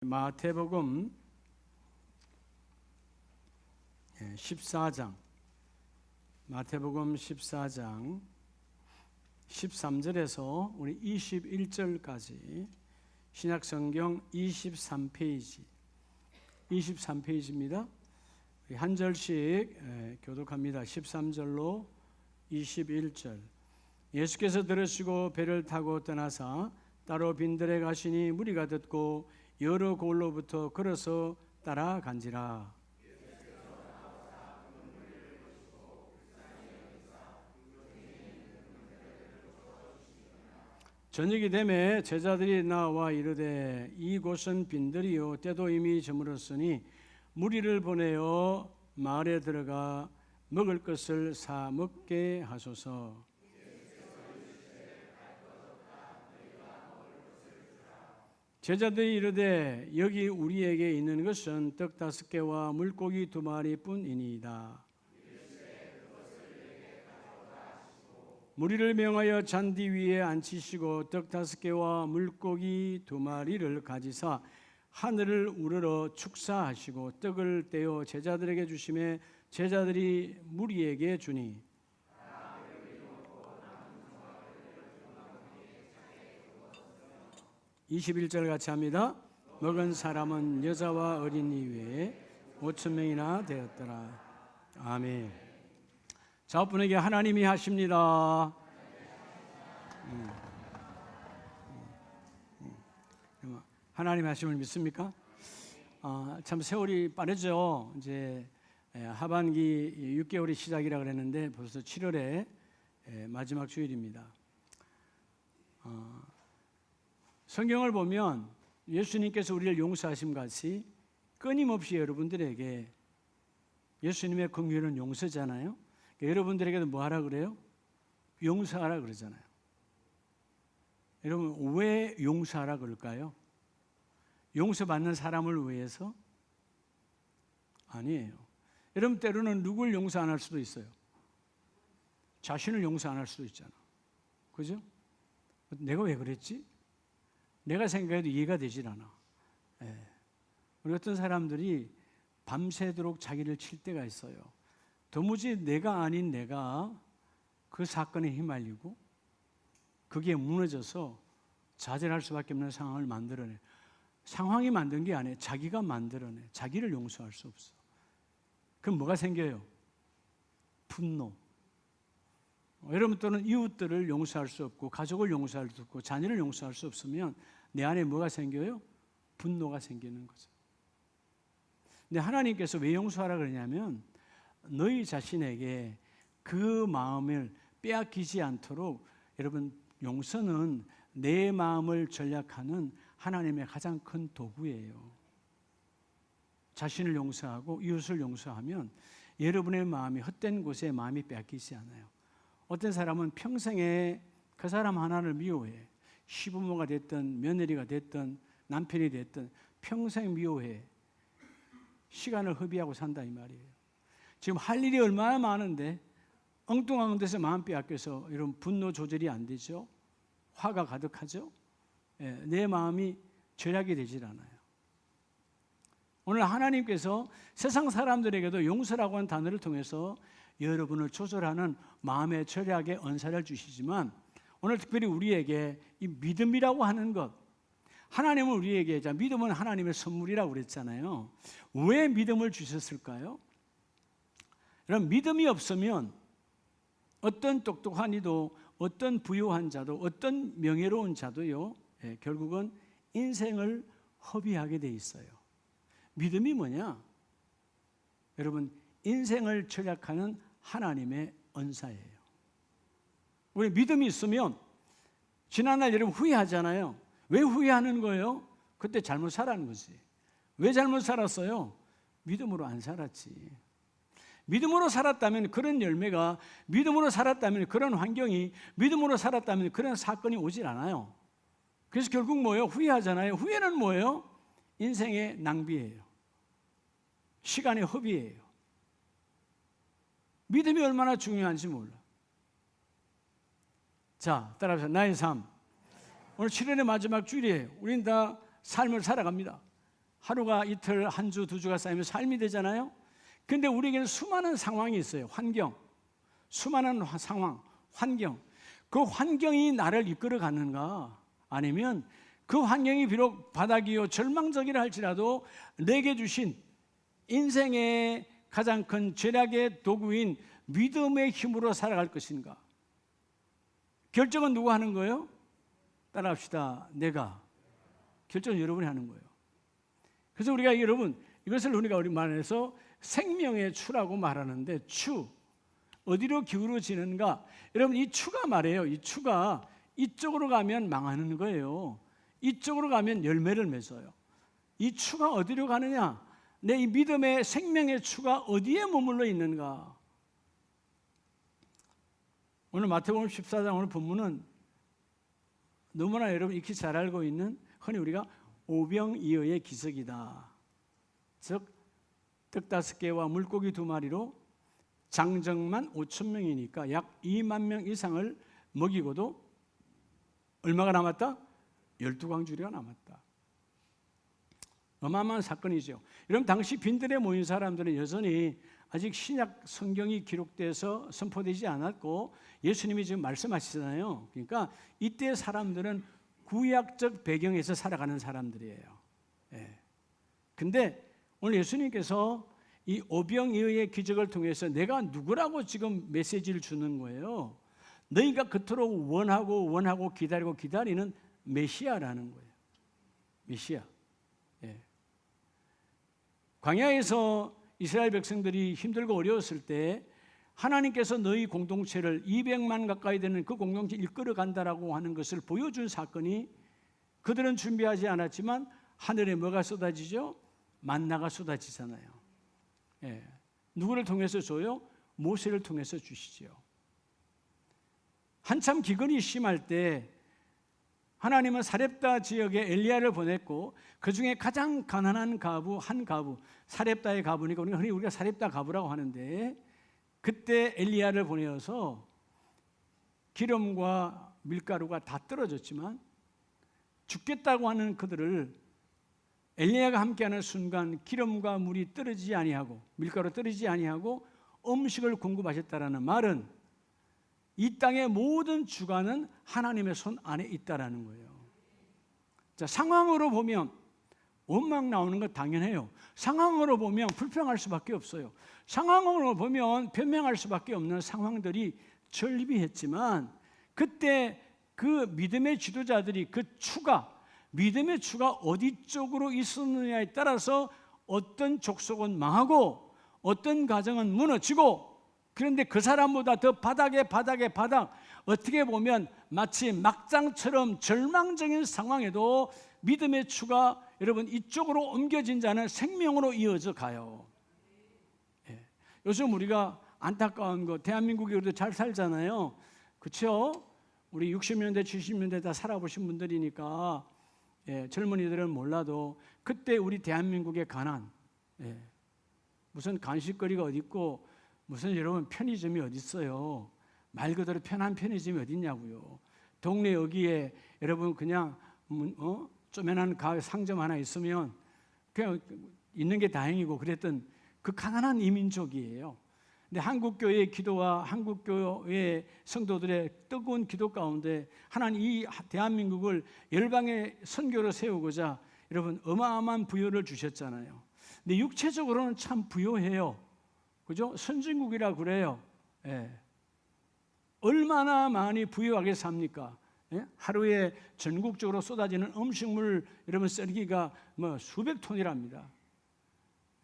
마태복음 14장 마태복음 14장 13절에서 우리 21절까지 신약성경 23페이지입니다. 한 절씩 교독합니다. 13절로 21절. 예수께서 들으시고 배를 타고 떠나사 따로 빈들에 가시니 무리가 듣고 여러 곳로부터 걸어서 따라간지라. 저녁이 되매 제자들이 나와 이르되 이곳은 빈들이요 때도 이미 저물었으니 무리를 보내어 마을에 들어가 먹을 것을 사 먹게 하소서. 제자들이 이르되 여기 우리에게 있는 것은 떡 5개와 물고기 2마리뿐이니이다. 무리를 명하여 잔디 위에 앉히시고 떡 5개와 물고기 2마리를 가지사 하늘을 우러러 축사하시고 떡을 떼어 제자들에게 주시매 제자들이 무리에게 주니 21절 같이 합니다. 먹은 사람은 여자와 어린이 외에 5,000명이나 되었더라. 아멘. 자분에게 하나님이 하십니다. 하나님 하심을 믿습니까? 참 세월이 빠르죠. 이제 하반기 6개월이 시작이라 그랬는데 벌써 7월에 마지막 주일입니다. 성경을 보면 예수님께서 우리를 용서하심 같이 끊임없이 여러분들에게 예수님의 긍휼은 용서잖아요. 여러분들에게도 뭐 하라 그래요? 용서하라 그러잖아요. 여러분 왜 용서하라 그럴까요? 용서받는 사람을 위해서? 아니에요. 여러분 때로는 누굴 용서 안 할 수도 있어요. 자신을 용서 안 할 수도 있잖아. 그죠? 내가 왜 그랬지? 내가 생각해도 이해가 되질 않아. 우리 어떤 사람들이 밤새도록 자기를 칠 때가 있어요. 도무지 내가 아닌 내가 그 사건에 휘말리고 그게 무너져서 좌절할 수밖에 없는 상황을 만들어내. 상황이 만든 게 아니에요. 자기가 만들어내. 자기를 용서할 수 없어. 그럼 뭐가 생겨요? 분노. 여러분 또는 이웃들을 용서할 수 없고 가족을 용서할 수 없고 자녀를 용서할 수 없으면 내 안에 뭐가 생겨요? 분노가 생기는 거죠. 근데 하나님께서 왜 용서하라 그러냐면 너희 자신에게 그 마음을 빼앗기지 않도록 여러분 용서는 내 마음을 전략하는 하나님의 가장 큰 도구예요. 자신을 용서하고 이웃을 용서하면 여러분의 마음이 헛된 곳에 마음이 빼앗기지 않아요. 어떤 사람은 평생에 그 사람 하나를 미워해. 시부모가 됐든 며느리가 됐든 남편이 됐든 평생 미워해. 시간을 허비하고 산다 이 말이에요. 지금 할 일이 얼마나 많은데 엉뚱한 데서 마음 빼앗겨서 이런 분노 조절이 안 되죠. 화가 가득하죠. 내 마음이 절약이 되질 않아요. 오늘 하나님께서 세상 사람들에게도 용서라고 하는 단어를 통해서 여러분을 조절하는 마음의 절약의 언사를 주시지만 오늘 특별히 우리에게 이 믿음이라고 하는 것, 하나님은 우리에게, 믿음은 하나님의 선물이라고 그랬잖아요. 왜 믿음을 주셨을까요? 여러분 믿음이 없으면 어떤 똑똑한 이도 어떤 부유한 자도 어떤 명예로운 자도요 결국은 인생을 허비하게 돼 있어요. 믿음이 뭐냐? 여러분 인생을 절약하는 하나님의 언사예요. 우리 믿음이 있으면 지난날 여러분 후회하잖아요. 왜 후회하는 거예요? 그때 잘못 살았는 거지. 왜 잘못 살았어요? 믿음으로 안 살았지. 믿음으로 살았다면 그런 열매가, 믿음으로 살았다면 그런 환경이, 믿음으로 살았다면 그런 사건이 오질 않아요. 그래서 결국 뭐예요? 후회하잖아요. 후회는 뭐예요? 인생의 낭비예요. 시간의 허비예요. 믿음이 얼마나 중요한지 몰라. 자, 따라합시다. 나의 삶. 오늘 7월의 마지막 주일이에요. 우린 다 삶을 살아갑니다. 하루가 이틀, 한 주, 두 주가 쌓이면 삶이 되잖아요. 근데 우리에게는 수많은 상황이 있어요. 환경, 수많은 상황, 환경. 그 환경이 나를 이끌어 가는가? 아니면 그 환경이 비록 바닥이요 절망적이라 할지라도 내게 주신 인생의 가장 큰 죄락의 도구인 믿음의 힘으로 살아갈 것인가? 결정은 누가 하는 거예요? 따라합시다. 내가. 결정은 여러분이 하는 거예요. 그래서 우리가 여러분 이것을 우리가 우리 말해서 생명의 추라고 말하는데, 추 어디로 기울어지는가? 여러분 이 추가 말이에요. 이 추가 이쪽으로 가면 망하는 거예요. 이쪽으로 가면 열매를 맺어요. 이 추가 어디로 가느냐? 내 이 믿음의 생명의 추가 어디에 머물러 있는가? 오늘 마태복음 14장 오늘 본문은 너무나 여러분 익히 잘 알고 있는, 흔히 우리가 오병이어의 기적이다. 즉 떡 5개와 물고기 2마리로 장정만 5,000명이니까 약 2만 명 이상을 먹이고도 얼마가 남았다? 12광주리가 남았다. 어마어마한 사건이죠. 여러분 당시 빈들에 모인 사람들은 여전히 아직 신약 성경이 기록돼서 선포되지 않았고 예수님이 지금 말씀하시잖아요. 그러니까 이때 사람들은 구약적 배경에서 살아가는 사람들이에요. 예. 근데 오늘 예수님께서 이 오병이어의 기적을 통해서 내가 누구라고 지금 메시지를 주는 거예요. 너희가 그토록 원하고 기다리고 기다리는 메시아라는 거예요. 메시아. 예. 광야에서 이스라엘 백성들이 힘들고 어려웠을 때 하나님께서 너희 공동체를 200만 가까이 되는 그 공동체를 이끌어 간다라고 하는 것을 보여준 사건이, 그들은 준비하지 않았지만 하늘에 뭐가 쏟아지죠? 만나가 쏟아지잖아요. 예. 누구를 통해서 줘요? 모세를 통해서 주시죠. 한참 기근이 심할 때 하나님은 사렙다 지역에 엘리야를 보냈고 그 중에 가장 가난한 가부, 한 가부, 사렙다의 가부니까 흔히 우리가 사렙다 가부라고 하는데, 그때 엘리야를 보내어서 기름과 밀가루가 다 떨어졌지만 죽겠다고 하는 그들을 엘리야가 함께하는 순간 기름과 물이 떨어지지 아니하고 밀가루 떨어지지 아니하고 음식을 공급하셨다라는 말은 이 땅의 모든 주관은 하나님의 손 안에 있다라는 거예요. 자, 상황으로 보면 원망 나오는 건 당연해요. 상황으로 보면 불평할 수밖에 없어요. 상황으로 보면 변명할 수밖에 없는 상황들이 절비했지만, 그때 그 믿음의 지도자들이 그 추가, 믿음의 추가 어디 쪽으로 있었느냐에 따라서 어떤 족속은 망하고 어떤 가정은 무너지고, 그런데 그 사람보다 더 바닥, 어떻게 보면 마치 막장처럼 절망적인 상황에도 믿음의 추가, 여러분 이쪽으로 옮겨진 자는 생명으로 이어져 가요. 예. 요즘 우리가 안타까운 거, 대한민국이 그래도 잘 살잖아요. 그렇죠? 우리 60년대 70년대 다 살아보신 분들이니까 예, 젊은이들은 몰라도 그때 우리 대한민국의 가난, 예, 무슨 간식거리가 어디 있고 무슨 여러분 편의점이 어디 있어요? 말 그대로 편한 편의점이 어디 있냐고요. 동네 여기에 여러분 그냥 쪼매난 상점 하나 있으면 그냥 있는 게 다행이고 그랬던 그 가난한 이민족이에요. 근데 한국교회의 기도와 한국교회 성도들의 뜨거운 기도 가운데 하나님 이 대한민국을 열방의 선교로 세우고자 여러분 어마어마한 부여를 주셨잖아요. 근데 육체적으로는 참 부여해요. 그죠? 선진국이라 그래요. 예. 얼마나 많이 부유하게 삽니까? 예? 하루에 전국적으로 쏟아지는 음식물 여러분 쓰레기가 뭐 수백 톤이랍니다.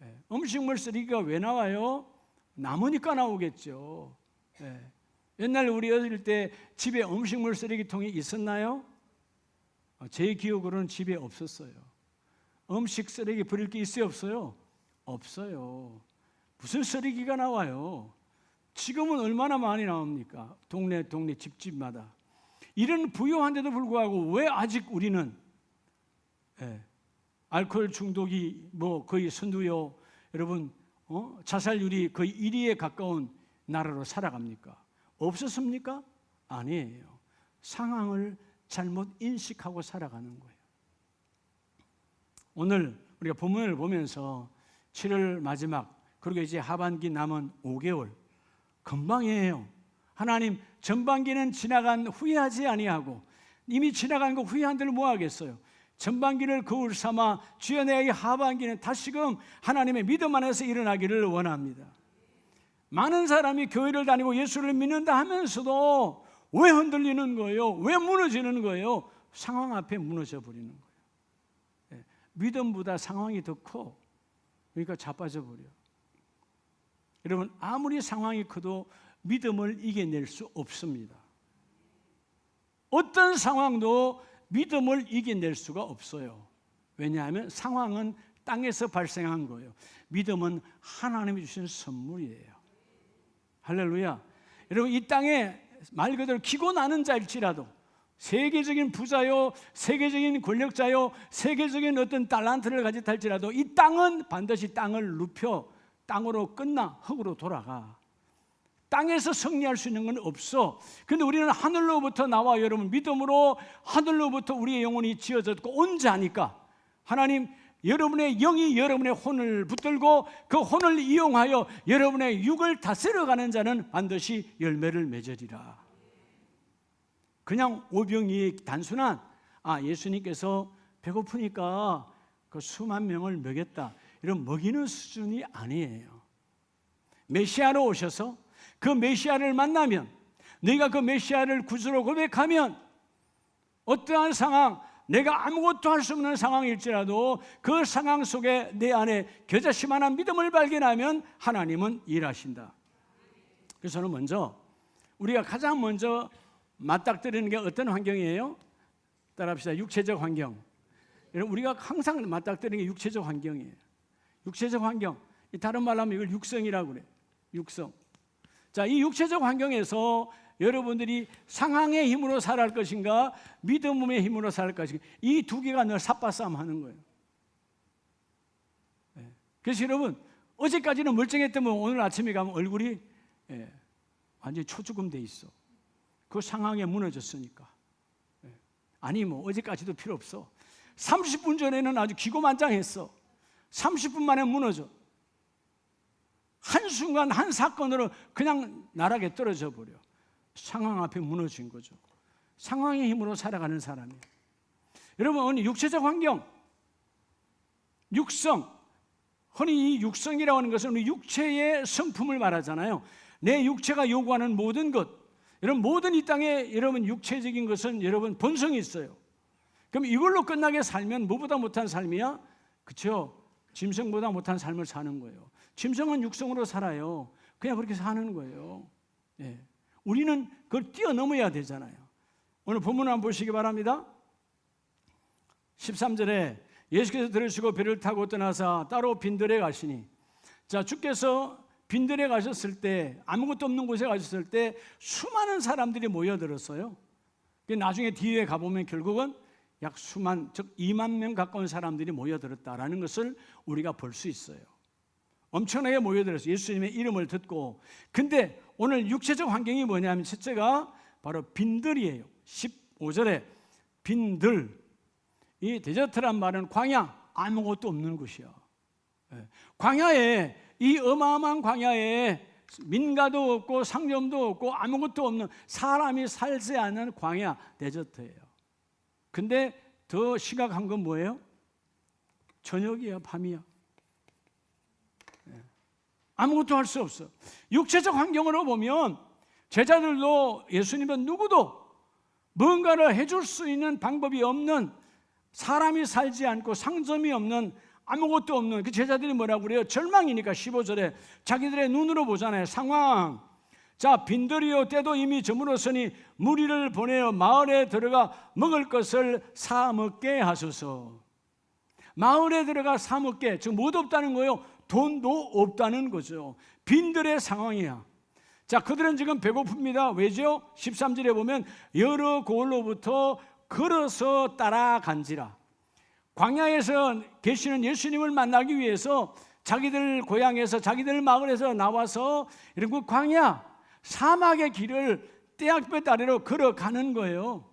예. 음식물 쓰레기가 왜 나와요? 남으니까 나오겠죠. 예. 옛날 우리 어릴 때 집에 음식물 쓰레기통이 있었나요? 제 기억으로는 집에 없었어요. 음식 쓰레기 버릴 게 있어요, 없어요? 없어요. 무슨 쓰레기가 나와요? 지금은 얼마나 많이 나옵니까? 동네 집집마다. 이런 부유한데도 불구하고 왜 아직 우리는 알코올 중독이 뭐 거의 선두요, 여러분 자살률이 거의 1위에 가까운 나라로 살아갑니까? 없었습니까? 아니에요. 상황을 잘못 인식하고 살아가는 거예요. 오늘 우리가 본문을 보면서 7월 마지막 그리고 이제 하반기 남은 5개월 금방이에요. 하나님 전반기는 지나간 후회하지 아니하고 이미 지나간 거 후회한들 뭐 하겠어요? 전반기를 거울 삼아 주여 내 이 하반기는 다시금 하나님의 믿음 안에서 일어나기를 원합니다. 많은 사람이 교회를 다니고 예수를 믿는다 하면서도 왜 흔들리는 거예요? 왜 무너지는 거예요? 상황 앞에 무너져 버리는 거예요. 믿음보다 상황이 더 커. 그러니까 자빠져 버려. 여러분 아무리 상황이 커도 믿음을 이겨낼 수 없습니다. 어떤 상황도 믿음을 이겨낼 수가 없어요. 왜냐하면 상황은 땅에서 발생한 거예요. 믿음은 하나님이 주신 선물이에요. 할렐루야. 여러분 이 땅에 말 그대로 기고 나는 자일지라도 세계적인 부자요, 세계적인 권력자요, 세계적인 어떤 달란트를 가졌다 할지라도 이 땅은 반드시 땅을 눕혀 땅으로 끝나 흙으로 돌아가. 땅에서 승리할 수 있는 건 없어. 근데 우리는 하늘로부터 나와 여러분 믿음으로 하늘로부터 우리의 영혼이 지어졌고 온 자니까 하나님 여러분의 영이 여러분의 혼을 붙들고 그 혼을 이용하여 여러분의 육을 다스려가는 자는 반드시 열매를 맺으리라. 그냥 오병이의 단순한 예수님께서 배고프니까 그 수만 명을 먹였다 이런 먹이는 수준이 아니에요. 메시아로 오셔서 그 메시아를 만나면 네가 그 메시아를 구주로 고백하면 어떠한 상황 내가 아무것도 할 수 없는 상황일지라도 그 상황 속에 내 안에 겨자씨만한 믿음을 발견하면 하나님은 일하신다. 그래서 저는 먼저 우리가 가장 먼저 맞닥뜨리는 게 어떤 환경이에요? 따라합시다. 육체적 환경. 여러분 우리가 항상 맞닥뜨리는 게 육체적 환경이에요. 육체적 환경. 다른 말로 하면 이걸 육성이라고 그래요. 육성. 자, 이 육체적 환경에서 여러분들이 상황의 힘으로 살아갈 것인가 믿음의 힘으로 살아갈 것인가 이 두 개가 늘 삽바싸움하는 거예요. 그래서 여러분 어제까지는 멀쩡했다면 오늘 아침에 가면 얼굴이 완전히 초죽음 돼 있어. 그 상황에 무너졌으니까. 아니 뭐 어제까지도 필요 없어. 30분 전에는 아주 기고만장했어. 30분 만에 무너져. 한순간 한 사건으로 그냥 나락에 떨어져 버려. 상황 앞에 무너진 거죠. 상황의 힘으로 살아가는 사람이에요. 여러분 오늘 육체적 환경, 육성, 흔히 이 육성이라고 하는 것은 우리 육체의 성품을 말하잖아요. 내 육체가 요구하는 모든 것, 여러분 모든 이 땅에 여러분 육체적인 것은 여러분 본성이 있어요. 그럼 이걸로 끝나게 살면 뭐보다 못한 삶이야? 그렇죠? 짐승보다 못한 삶을 사는 거예요. 짐승은 육성으로 살아요. 그냥 그렇게 사는 거예요. 우리는 그걸 뛰어넘어야 되잖아요. 오늘 본문 한번 보시기 바랍니다. 13절에 예수께서 들으시고 배를 타고 떠나서 따로 빈들에 가시니 자 주께서 빈들에 가셨을 때 아무것도 없는 곳에 가셨을 때 수많은 사람들이 모여들었어요. 나중에 뒤에 가보면 결국은 약 수만 즉 2만 명 가까운 사람들이 모여들었다라는 것을 우리가 볼 수 있어요. 엄청나게 모여들었어요. 예수님의 이름을 듣고. 근데 오늘 육체적 환경이 뭐냐면 첫째가 바로 빈들이에요. 15절에 빈들. 이 데저트란 말은 광야, 아무것도 없는 곳이야. 광야에 이 어마어마한 광야에 민가도 없고 상점도 없고 아무것도 없는 사람이 살지 않는 광야 데저트예요. 근데 더 심각한 건 뭐예요? 저녁이야, 밤이야. 아무것도 할 수 없어. 육체적 환경으로 보면 제자들도 예수님은 누구도 뭔가를 해줄 수 있는 방법이 없는 사람이 살지 않고 상점이 없는 아무것도 없는 그 제자들이 뭐라고 그래요? 절망이니까 15절에 자기들의 눈으로 보잖아요. 상황. 자, 빈들이요 때도 이미 저물었으니 무리를 보내어 마을에 들어가 먹을 것을 사 먹게 하소서. 마을에 들어가 사 먹게. 즉 못 없다는 거예요. 돈도 없다는 거죠. 빈들의 상황이야. 자, 그들은 지금 배고픕니다. 왜죠? 13절에 보면 여러 고을로부터 걸어서 따라간지라. 광야에서 계시는 예수님을 만나기 위해서 자기들 고향에서 자기들 마을에서 나와서 이런 그 광야 사막의 길을 떼약볕 아래로 걸어가는 거예요.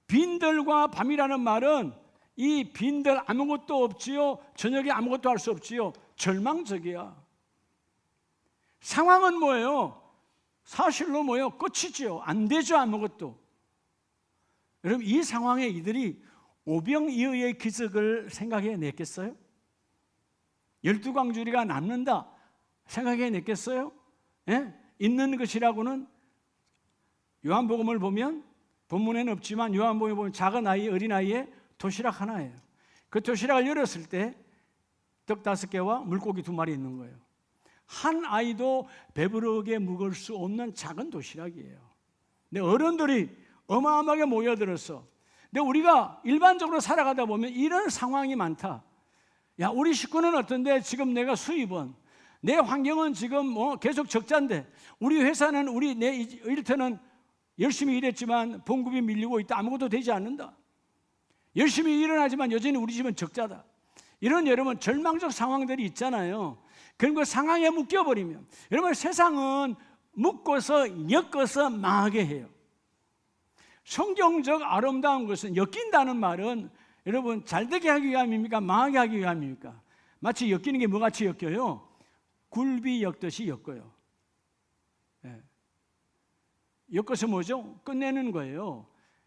빈들과 밤이라는 말은 이 빈들 아무것도 없지요. 저녁에 아무것도 할 수 없지요. 절망적이야. 상황은 뭐예요? 사실로 뭐예요? 끝이지요. 안 되죠, 아무것도. 여러분, 이 상황에 이들이 오병이어의 기적을 생각해냈겠어요? 12광주리가 남는다 생각해냈겠어요? 예? 있는 것이라고는 요한복음을 보면 본문에는 없지만 요한복음에 보면 작은 아이, 어린아이의 도시락 하나예요. 그 도시락을 열었을 때 떡 5개와 물고기 2마리 있는 거예요. 한 아이도 배부르게 묵을 수 없는 작은 도시락이에요. 근데 어른들이 어마어마하게 모여들어서, 근데 우리가 일반적으로 살아가다 보면 이런 상황이 많다. 야, 우리 식구는 어떤데? 지금 내가 수입은, 내 환경은 지금 계속 적자인데, 우리 회사는 내 일터는 열심히 일했지만 봉급이 밀리고 있다. 아무것도 되지 않는다. 열심히 일어나지만 여전히 우리 집은 적자다. 이런 여러분 절망적 상황들이 있잖아요. 그런 그 상황에 묶여버리면 여러분 세상은 묶어서 엮어서 망하게 해요. 성경적 아름다운 것은 엮인다는 말은 여러분 잘되게 하기 위함입니까? 망하게 하기 위함입니까? 마치 엮이는 게 뭐같이 엮여요? 굴비 엮듯이 엮어요. 예. 엮어서 뭐죠? 끝내는 거예요.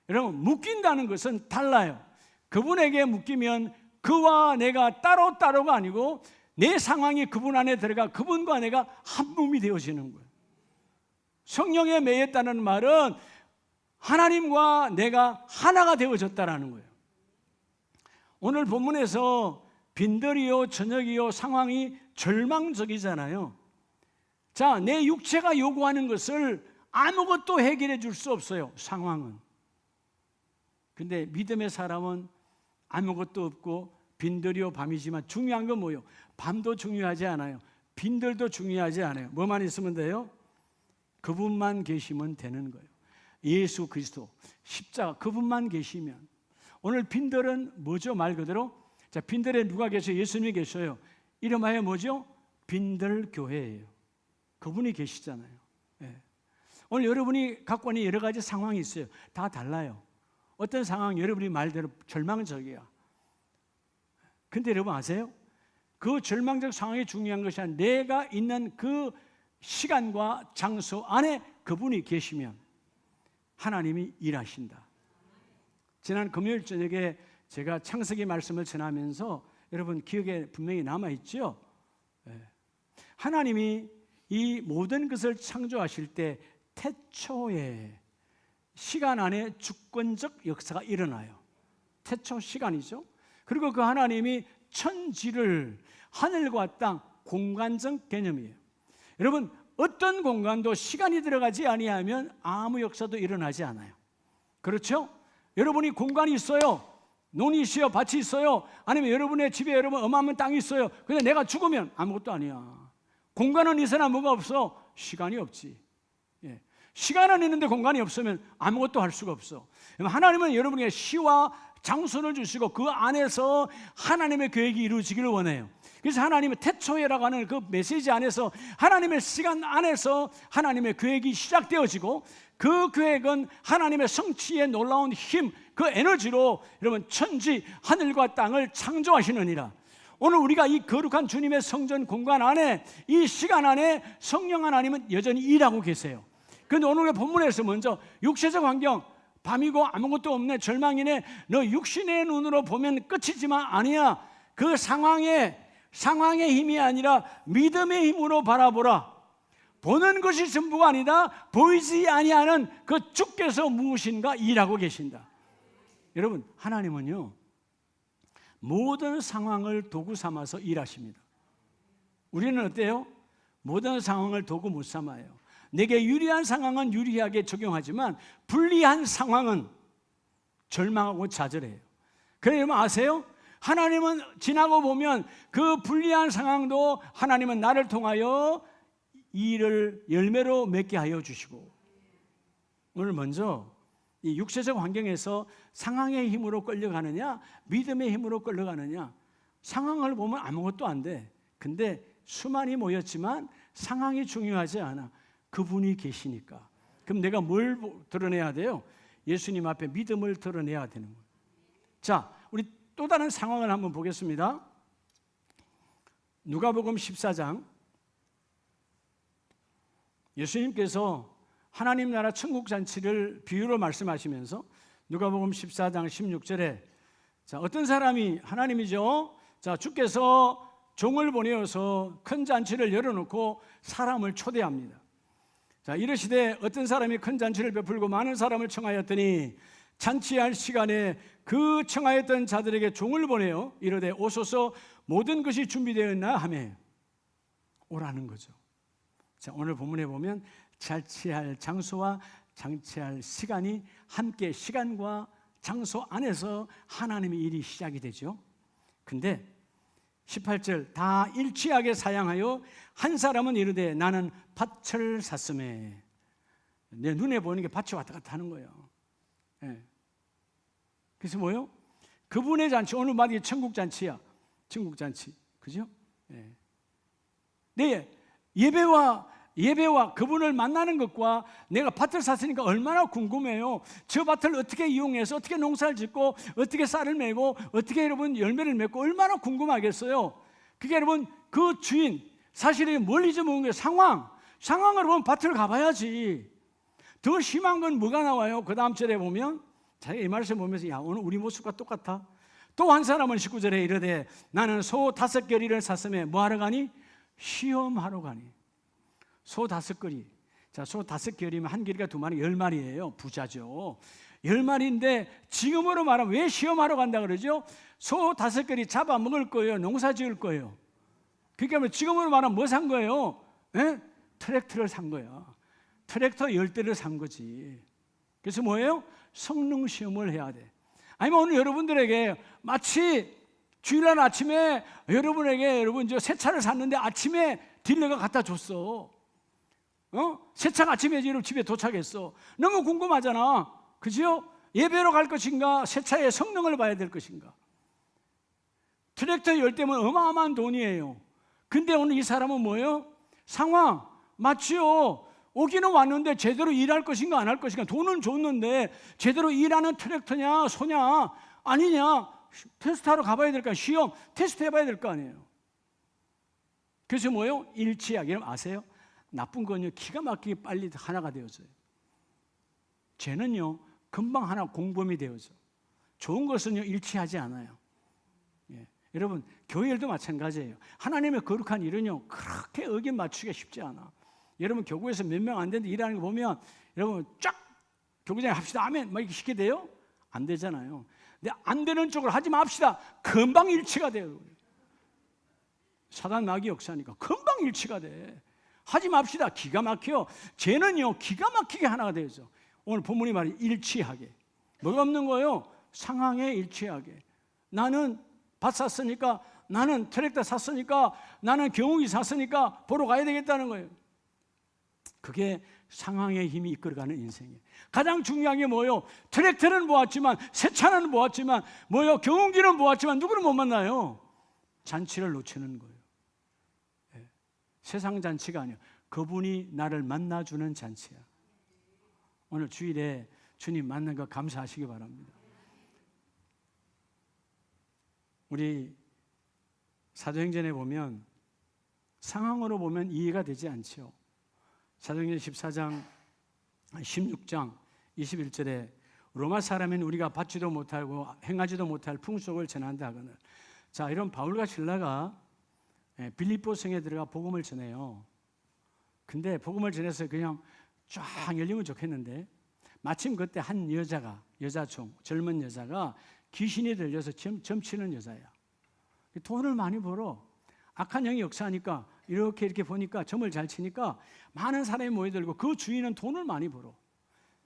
여러분 묶인다는 것은 달라요. 그분에게 묶이면 그와 내가 따로따로가 아니고 내 상황이 그분 안에 들어가 그분과 내가 한 몸이 되어지는 거예요. 성령에 매였다는 말은 하나님과 내가 하나가 되어졌다라는 거예요. 오늘 본문에서 빈들이요 저녁이요 상황이 절망적이잖아요. 자, 내 육체가 요구하는 것을 아무것도 해결해 줄 수 없어요. 상황은. 근데 믿음의 사람은 아무것도 없고 빈들이요 밤이지만 중요한 건 뭐예요? 밤도 중요하지 않아요. 빈들도 중요하지 않아요. 뭐만 있으면 돼요? 그분만 계시면 되는 거예요. 예수 그리스도 십자가 그분만 계시면. 오늘 빈들은 뭐죠? 말 그대로 자, 빈들에 누가 계셔요? 예수님이 계셔요. 이름하여 뭐죠? 빈들 교회예요. 그분이 계시잖아요. 예. 오늘 여러분이 갖고 있는 여러 가지 상황이 있어요. 다 달라요. 어떤 상황 여러분이 말대로 절망적이야. 근데 여러분 아세요? 그 절망적 상황이 중요한 것이 아니라 내가 있는 그 시간과 장소 안에 그분이 계시면 하나님이 일하신다. 지난 금요일 저녁에 제가 창세기 말씀을 전하면서 여러분 기억에 분명히 남아있죠? 하나님이 이 모든 것을 창조하실 때 태초에 시간 안에 주권적 역사가 일어나요. 태초 시간이죠. 그리고 그 하나님이 천지를 하늘과 땅 공간적 개념이에요. 여러분 어떤 공간도 시간이 들어가지 아니하면 아무 역사도 일어나지 않아요. 그렇죠? 여러분이 공간이 있어요. 논이 있어요. 밭이 있어요. 아니면 여러분의 집에 여러분 어마어마한 땅이 있어요. 근데 내가 죽으면 아무것도 아니야. 공간은 있으나 뭐가 없어? 시간이 없지. 예. 시간은 있는데 공간이 없으면 아무것도 할 수가 없어. 하나님은 여러분에게 시와 장소를 주시고 그 안에서 하나님의 계획이 이루어지기를 원해요. 그래서 하나님의 태초에라고 하는 그 메시지 안에서 하나님의 시간 안에서 하나님의 계획이 시작되어지고 그 계획은 하나님의 성취의 놀라운 힘, 그 에너지로 여러분 천지 하늘과 땅을 창조하시느니라. 오늘 우리가 이 거룩한 주님의 성전 공간 안에 이 시간 안에 성령 하나님은 여전히 일하고 계세요. 그런데 오늘의 본문에서 먼저 육체적 환경 밤이고 아무것도 없네 절망이네 너 육신의 눈으로 보면 끝이지만 아니야. 그 상황의 힘이 아니라 믿음의 힘으로 바라보라. 보는 것이 전부가 아니다. 보이지 아니하는 그 주께서 무엇인가 일하고 계신다. 여러분 하나님은요 모든 상황을 도구 삼아서 일하십니다. 우리는 어때요? 모든 상황을 도구 못 삼아요. 내게 유리한 상황은 유리하게 적용하지만 불리한 상황은 절망하고 좌절해요. 그래서 여러분 아세요? 하나님은 지나고 보면 그 불리한 상황도 하나님은 나를 통하여 이 일을 열매로 맺게 하여 주시고, 오늘 먼저 이 육체적 환경에서 상황의 힘으로 끌려가느냐 믿음의 힘으로 끌려가느냐. 상황을 보면 아무것도 안 돼. 근데 수많이 모였지만 상황이 중요하지 않아. 그분이 계시니까. 그럼 내가 뭘 드러내야 돼요? 예수님 앞에 믿음을 드러내야 되는 거예요. 자, 우리 또 다른 상황을 한번 보겠습니다. 누가복음 14장. 예수님께서 하나님 나라 천국 잔치를 비유로 말씀하시면서 누가복음 14장 16절에 자, 어떤 사람이 하나님이죠. 자, 주께서 종을 보내어서 큰 잔치를 열어놓고 사람을 초대합니다. 자, 이르시되 어떤 사람이 큰 잔치를 베풀고 많은 사람을 청하였더니 잔치할 시간에 그 청하였던 자들에게 종을 보내어 이르되 오소서 모든 것이 준비되었나 하며 오라는 거죠. 자, 오늘 본문에 보면 잔치할 장소와 잔치할 시간이 함께 시간과 장소 안에서 하나님의 일이 시작이 되죠. 근데 18절 다 일치하게 사양하여 한 사람은 이르되 나는 밭을 샀음에 내 눈에 보이는 게 밭이 왔다 갔다 하는 거예요. 예. 그래서 뭐요? 그분의 잔치, 오늘 말이 천국 잔치야. 천국 잔치, 그죠? 예. 네, 예배와 그분을 만나는 것과 내가 밭을 샀으니까 얼마나 궁금해요. 저 밭을 어떻게 이용해서 어떻게 농사를 짓고 어떻게 쌀을 메고 어떻게 여러분 열매를 맺고 얼마나 궁금하겠어요. 그게 여러분 그 주인 사실은 뭘 잊어먹은 거예요. 상황을 보면 밭을 가봐야지. 더 심한 건 뭐가 나와요? 그 다음 절에 보면 자기가 이 말씀 보면서 야 오늘 우리 모습과 똑같아. 또 한 사람은 19절에 이르되 나는 소 5겨리를 샀음에 뭐하러 가니? 시험하러 가니. 소 5겨리. 자, 소 5겨리면 한 겨리가 2마리, 10마리예요. 부자죠. 10마리인데 지금으로 말하면 왜 시험하러 간다 그러죠? 소 5겨리 잡아먹을 거예요. 농사 지을 거예요. 그러니까 뭐 지금으로 말하면 뭐 산 거예요? 에? 트랙터를 산 거야. 트랙터 10대를 산 거지. 그래서 뭐예요? 성능 시험을 해야 돼. 아니면 오늘 여러분들에게 마치 주일날 아침에 여러분 저 새 차를 샀는데 아침에 딜러가 갖다 줬어. 새 차가 아침에 여러분 집에 도착했어. 너무 궁금하잖아. 그죠? 예배로 갈 것인가? 새 차의 성능을 봐야 될 것인가? 트랙터 10대면 어마어마한 돈이에요. 근데 오늘 이 사람은 뭐예요? 상황 맞지요? 오기는 왔는데 제대로 일할 것인가 안 할 것인가? 돈은 줬는데 제대로 일하는 트랙터냐 소냐 아니냐 테스트하러 가봐야 될 거 아니에요. 시험 테스트 해봐야 될 거 아니에요. 그래서 뭐예요? 일치하게. 여러분 아세요? 나쁜 건요 기가 막히게 빨리 하나가 되어져요. 죄는요 금방 하나 공범이 되어져. 좋은 것은요 일치하지 않아요. 예. 여러분 교회 일도 마찬가지예요. 하나님의 거룩한 일은요 그렇게 어긴 맞추기가 쉽지 않아. 여러분 교구에서 몇 명 안 되는데 일하는 거 보면 여러분 쫙 교구장에 합시다 아멘 막 이렇게 쉽게 돼요? 안 되잖아요. 근데 안 되는 쪽으로 하지 맙시다. 금방 일치가 돼요. 사단 마귀 역사니까 금방 일치가 돼. 하지 맙시다. 기가 막혀. 죄는요 기가 막히게 하나가 되죠. 오늘 본문이 말이 일치하게. 뭐가 없는 거예요? 상황에 일치하게. 나는 밭 샀으니까 나는 트랙터 샀으니까 나는 경운기 샀으니까 보러 가야 되겠다는 거예요. 그게 상황의 힘이 이끌어가는 인생이에요. 가장 중요한 게 뭐예요? 트랙터는 모았지만 새 차는 모았지만 뭐예요? 경운기는 모았지만 누구를 못 만나요? 잔치를 놓치는 거예요. 네. 세상 잔치가 아니에요. 그분이 나를 만나주는 잔치야. 오늘 주일에 주님 만난 거 감사하시기 바랍니다. 우리 사도행전에 보면 상황으로 보면 이해가 되지 않죠. 사도행전 14장 16장 21절에 로마 사람인 우리가 받지도 못하고 행하지도 못할 풍속을 전한다 하거늘. 자, 이런 바울과 실라가 빌립보 성에 들어가 복음을 전해요. 근데 복음을 전해서 그냥 쫙 열리면 좋겠는데 마침 그때 한 여자가 젊은 여자가 귀신이 들려서 점치는 여자야. 돈을 많이 벌어. 악한 영이 역사하니까 이렇게 보니까 점을 잘 치니까 많은 사람이 모여들고 그 주인은 돈을 많이 벌어.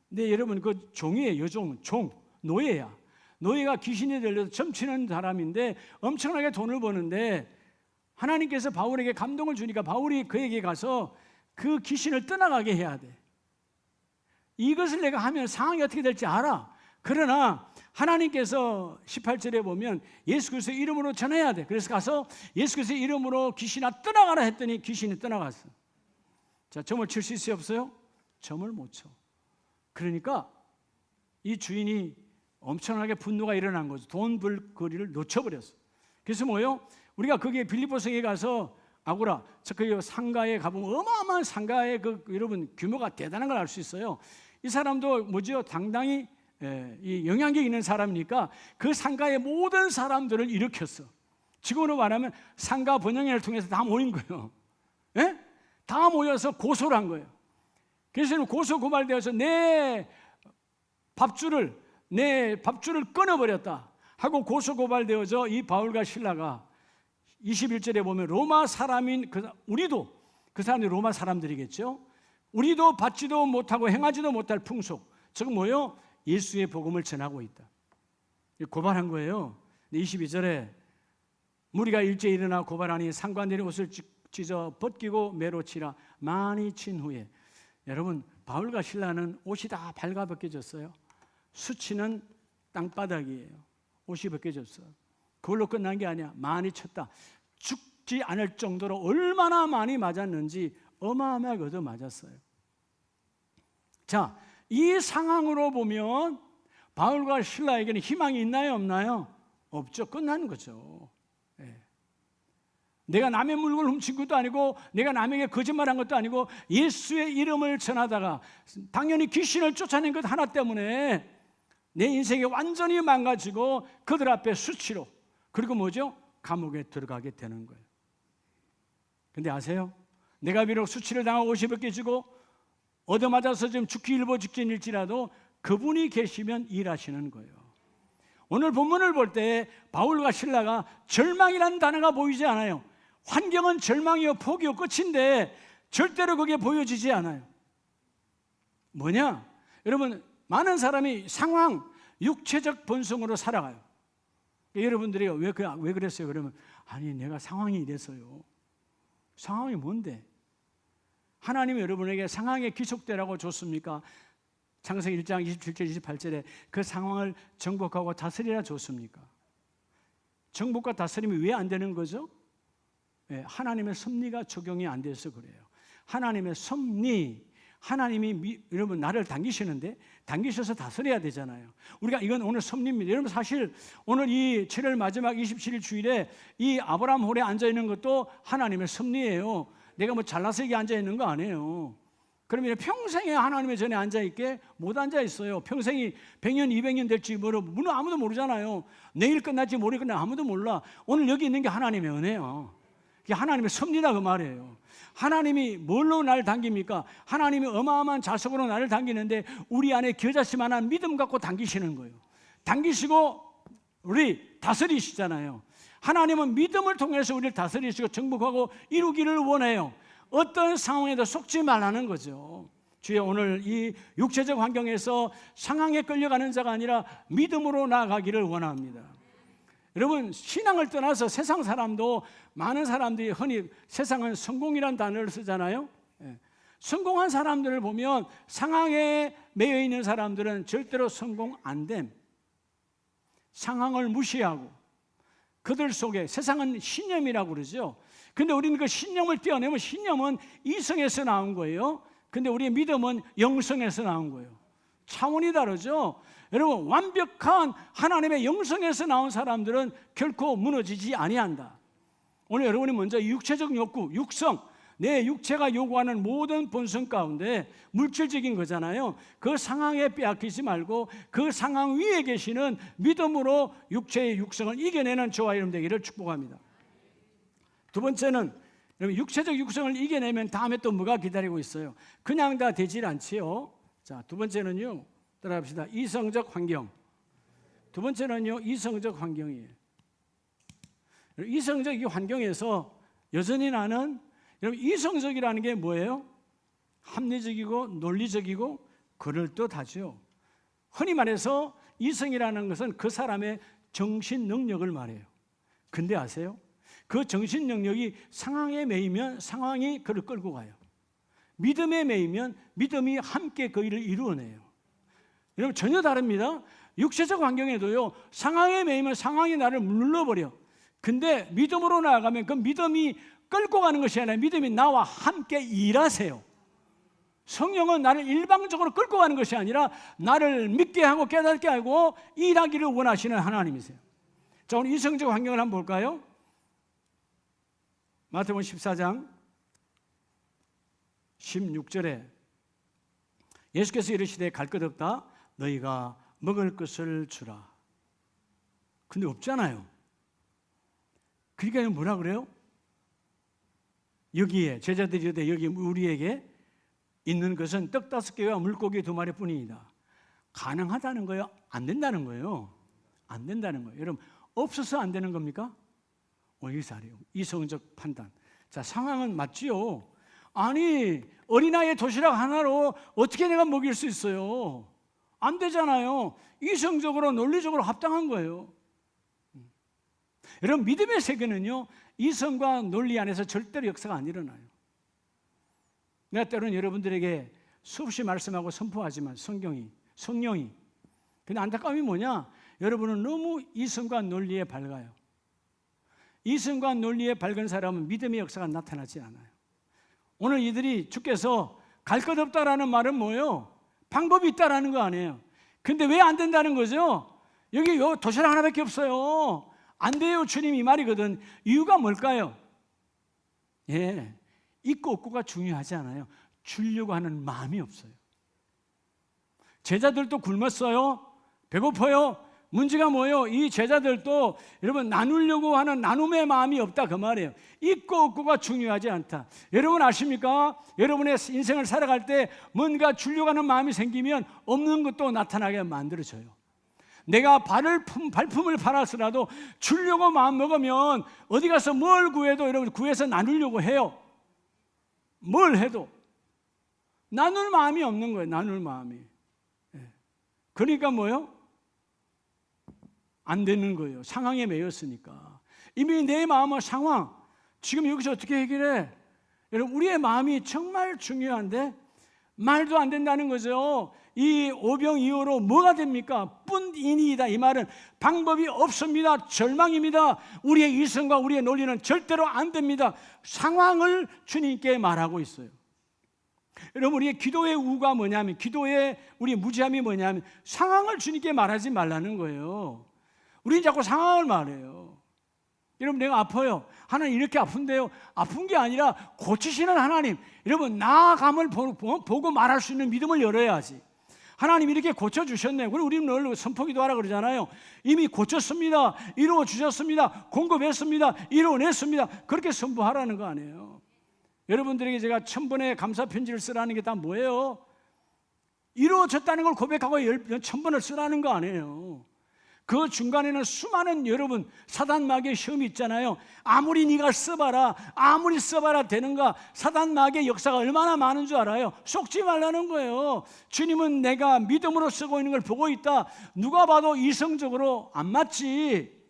근데 여러분 그 종이에요. 노예야. 노예가 귀신이 들려서 점치는 사람인데 엄청나게 돈을 버는데 하나님께서 바울에게 감동을 주니까 바울이 그에게 가서 그 귀신을 떠나가게 해야 돼. 이것을 내가 하면 상황이 어떻게 될지 알아. 그러나 하나님께서 18절에 보면 예수 그리스도의 이름으로 전해야 돼. 그래서 가서 예수 그리스도의 이름으로 귀신아 떠나가라 했더니 귀신이 떠나갔어. 자, 점을 칠 수 있어요 없어요? 점을 못 쳐. 그러니까 이 주인이 엄청나게 분노가 일어난 거죠. 돈 벌 거리를 놓쳐버렸어요. 그래서 뭐요? 우리가 거기에 빌립보성에 가서 아고라, 그 상가에 가보면 어마어마한 상가의 여러분 규모가 대단한 걸 알 수 있어요. 이 사람도 뭐죠? 당당히 이 영향력 있는 사람이니까 그 상가의 모든 사람들을 일으켰어. 지금으로 말하면 상가 번영회를 통해서 다 모인 거예요. 예? 다 모여서 고소를 한 거예요. 그래서 고소 고발되어서 내 밥줄을 끊어버렸다 하고 고소 고발되어져 이 바울과 실라가 21절에 보면 로마 사람인 우리도, 그 사람들이 로마 사람들이겠죠. 우리도 받지도 못하고 행하지도 못할 풍속, 즉 뭐요? 예수의 복음을 전하고 있다. 고발한 거예요. 22절에 무리가 일제히 일어나 고발하니 상관들이 옷을 찢어 벗기고 매로 치라. 많이 친 후에, 여러분 바울과 실라는 옷이 다 발가벗겨졌어요. 수치는 땅바닥이에요. 옷이 벗겨졌어. 그걸로 끝난 게 아니야. 많이 쳤다. 죽지 않을 정도로 얼마나 많이 맞았는지 어마어마하게 얻어 맞았어요. 자, 이 상황으로 보면 바울과 실라에게는 희망이 있나요, 없나요? 없죠. 끝난 거죠. 내가 남의 물건을 훔친 것도 아니고 내가 남에게 거짓말한 것도 아니고 예수의 이름을 전하다가 당연히 귀신을 쫓아낸 것 하나 때문에 내 인생이 완전히 망가지고 그들 앞에 수치로, 그리고 뭐죠? 감옥에 들어가게 되는 거예요. 근데 아세요? 내가 비록 수치를 당하고 옷이 벗겨지고 얻어맞아서 지금 죽기 일보 직전일지라도 그분이 계시면 일하시는 거예요. 오늘 본문을 볼 때 바울과 실라가 절망이라는 단어가 보이지 않아요. 환경은 절망이요 포기요 끝인데 절대로 그게 보여지지 않아요. 뭐냐? 여러분, 많은 사람이 상황, 육체적 본성으로 살아가요. 여러분들이 왜 그랬어요? 그러면 아니 내가 상황이 이래서요. 상황이 뭔데? 하나님이 여러분에게 상황에 귀속되라고 줬습니까? 창세기 1장 27절 28절에 그 상황을 정복하고 다스리라 줬습니까? 정복과 다스림이 왜 안 되는 거죠? 하나님의 섭리가 적용이 안 돼서 그래요. 하나님의 섭리, 하나님이 여러분 나를 당기시는데 당기셔서 다스려야 되잖아요. 우리가 이건 오늘 섭리입니다. 여러분 사실 오늘 이 7월 마지막 27일 주일에 이 아브라함 홀에 앉아 있는 것도 하나님의 섭리예요. 내가 뭐 잘나서 여기 앉아 있는 거 아니에요. 그러면 평생에 하나님의 전에 앉아 있게 못 앉아 있어요. 평생이 100년, 200년 될지 물론 아무도 모르잖아요. 내일 끝날지 모레 끝날지 아무도 몰라. 오늘 여기 있는 게 하나님의 은혜예요. 그게 하나님의 섭리다 그 말이에요. 하나님이 뭘로 나를 당깁니까? 하나님이 어마어마한 자석으로 나를 당기는데 우리 안에 겨자씨만한 믿음 갖고 당기시는 거예요. 당기시고 우리 다스리시잖아요. 하나님은 믿음을 통해서 우리를 다스리시고 정복하고 이루기를 원해요. 어떤 상황에도 속지 말라는 거죠. 주여, 오늘 이 육체적 환경에서 상황에 끌려가는 자가 아니라 믿음으로 나아가기를 원합니다. 여러분, 신앙을 떠나서 세상 사람도, 많은 사람들이 흔히 세상은 성공이라는 단어를 쓰잖아요. 성공한 사람들을 보면 상황에 매여 있는 사람들은 절대로 성공 안 됨. 상황을 무시하고 그들 속에, 세상은 신념이라고 그러죠. 근데 우리는 그 신념을 떼어내면 신념은 이성에서 나온 거예요. 근데 우리의 믿음은 영성에서 나온 거예요. 차원이 다르죠. 여러분, 완벽한 하나님의 영성에서 나온 사람들은 결코 무너지지 아니한다. 오늘 여러분이 먼저 육체적 욕구, 육성, 내 육체가 요구하는 모든 본성 가운데 물질적인 거잖아요. 그 상황에 빼앗기지 말고 그 상황 위에 계시는 믿음으로 육체의 육성을 이겨내는 저와 여러분 되기를 축복합니다. 두 번째는, 여러분, 육체적 육성을 이겨내면 다음에 또 뭐가 기다리고 있어요? 그냥 다 되질 않지요. 자, 두 번째는요, 따라합시다. 이성적 환경. 두 번째는요, 이성적 환경이에요. 이성적 이 환경에서 여전히 나는, 여러분, 이성적이라는 게 뭐예요? 합리적이고 논리적이고 그럴듯하죠. 흔히 말해서 이성이라는 것은 그 사람의 정신 능력을 말해요. 근데 아세요? 그 정신 능력이 상황에 매이면 상황이 그를 끌고 가요. 믿음에 매이면 믿음이 함께 그 일을 이루어내요. 여러분, 전혀 다릅니다. 육체적 환경에도요, 상황에 매이면 상황이 나를 눌러버려. 근데 믿음으로 나아가면 그 믿음이 끌고 가는 것이 아니라 믿음이 나와 함께 일하세요. 성령은 나를 일방적으로 끌고 가는 것이 아니라 나를 믿게 하고 깨닫게 하고 일하기를 원하시는 하나님이세요. 자, 오늘 이성적 환경을 한번 볼까요? 마태복음 14장 16절에 예수께서 이르시되 갈 것 없다 너희가 먹을 것을 주라. 근데 없잖아요. 그러니까 뭐라 그래요? 여기에 제자들이 이르되 여기 우리에게 있는 것은 떡 5개와 물고기 2마리뿐이니라. 가능하다는 거예요? 안 된다는 거예요? 안 된다는 거예요. 여러분, 없어서 안 되는 겁니까? 여기서 하래요. 이성적 판단. 자, 상황은 맞지요. 아니, 어린아이의 도시락 하나로 어떻게 내가 먹일 수 있어요? 안 되잖아요. 이성적으로 논리적으로 합당한 거예요. 여러분, 믿음의 세계는요, 이성과 논리 안에서 절대로 역사가 안 일어나요. 내가 때로는 여러분들에게 수없이 말씀하고 선포하지만 성령이 근데 안타까움이 뭐냐? 여러분은 너무 이성과 논리에 밝아요. 이성과 논리에 밝은 사람은 믿음의 역사가 나타나지 않아요. 오늘 이들이 주께서 갈 것 없다라는 말은 뭐예요? 방법이 있다라는 거 아니에요. 근데 왜 안 된다는 거죠? 여기 도시락 하나밖에 없어요. 안 돼요, 주님, 이 말이거든. 이유가 뭘까요? 예, 있고 없고가 중요하지 않아요. 주려고 하는 마음이 없어요. 제자들도 굶었어요. 배고파요. 문제가 뭐예요? 이 제자들도 여러분 나누려고 하는 나눔의 마음이 없다 그 말이에요. 있고 없고가 중요하지 않다. 여러분 아십니까? 여러분의 인생을 살아갈 때 뭔가 주려고 하는 마음이 생기면 없는 것도 나타나게 만들어져요. 내가 발품을 팔아서라도 주려고 마음 먹으면 어디 가서 뭘 구해도 여러분 구해서 나누려고 해요. 뭘 해도 나눌 마음이 없는 거예요. 나눌 마음이. 그러니까 뭐예요? 안 되는 거예요. 상황에 매였으니까. 이미 내 마음의 상황, 지금 여기서 어떻게 해결해? 여러분, 우리의 마음이 정말 중요한데 말도 안 된다는 거죠. 이 오병이어로 뭐가 됩니까? 뿐이니이다. 이 말은 방법이 없습니다. 절망입니다. 우리의 이성과 우리의 논리는 절대로 안 됩니다. 상황을 주님께 말하고 있어요. 여러분, 우리의 기도의 우가 뭐냐면, 기도의 우리 무지함이 뭐냐면 상황을 주님께 말하지 말라는 거예요. 우리는 자꾸 상황을 말해요. 여러분, 내가 아파요. 하나님 이렇게 아픈데요. 아픈 게 아니라 고치시는 하나님. 여러분, 나아감을 보고 말할 수 있는 믿음을 열어야지. 하나님 이렇게 고쳐주셨네요. 그리고 우리는 늘 선포기도하라 그러잖아요. 이미 고쳤습니다. 이루어 주셨습니다. 공급했습니다. 이루어냈습니다. 그렇게 선포하라는 거 아니에요. 여러분들에게 제가 1000번의 감사 편지를 쓰라는 게 다 뭐예요? 이루어졌다는 걸 고백하고 1000번을 쓰라는 거 아니에요. 그 중간에는 수많은 여러분 사단 마귀의 시험이 있잖아요. 아무리 네가 써봐라, 아무리 써봐라 되는가? 사단 마귀의 역사가 얼마나 많은 줄 알아요? 속지 말라는 거예요. 주님은 내가 믿음으로 쓰고 있는 걸 보고 있다. 누가 봐도 이성적으로 안 맞지.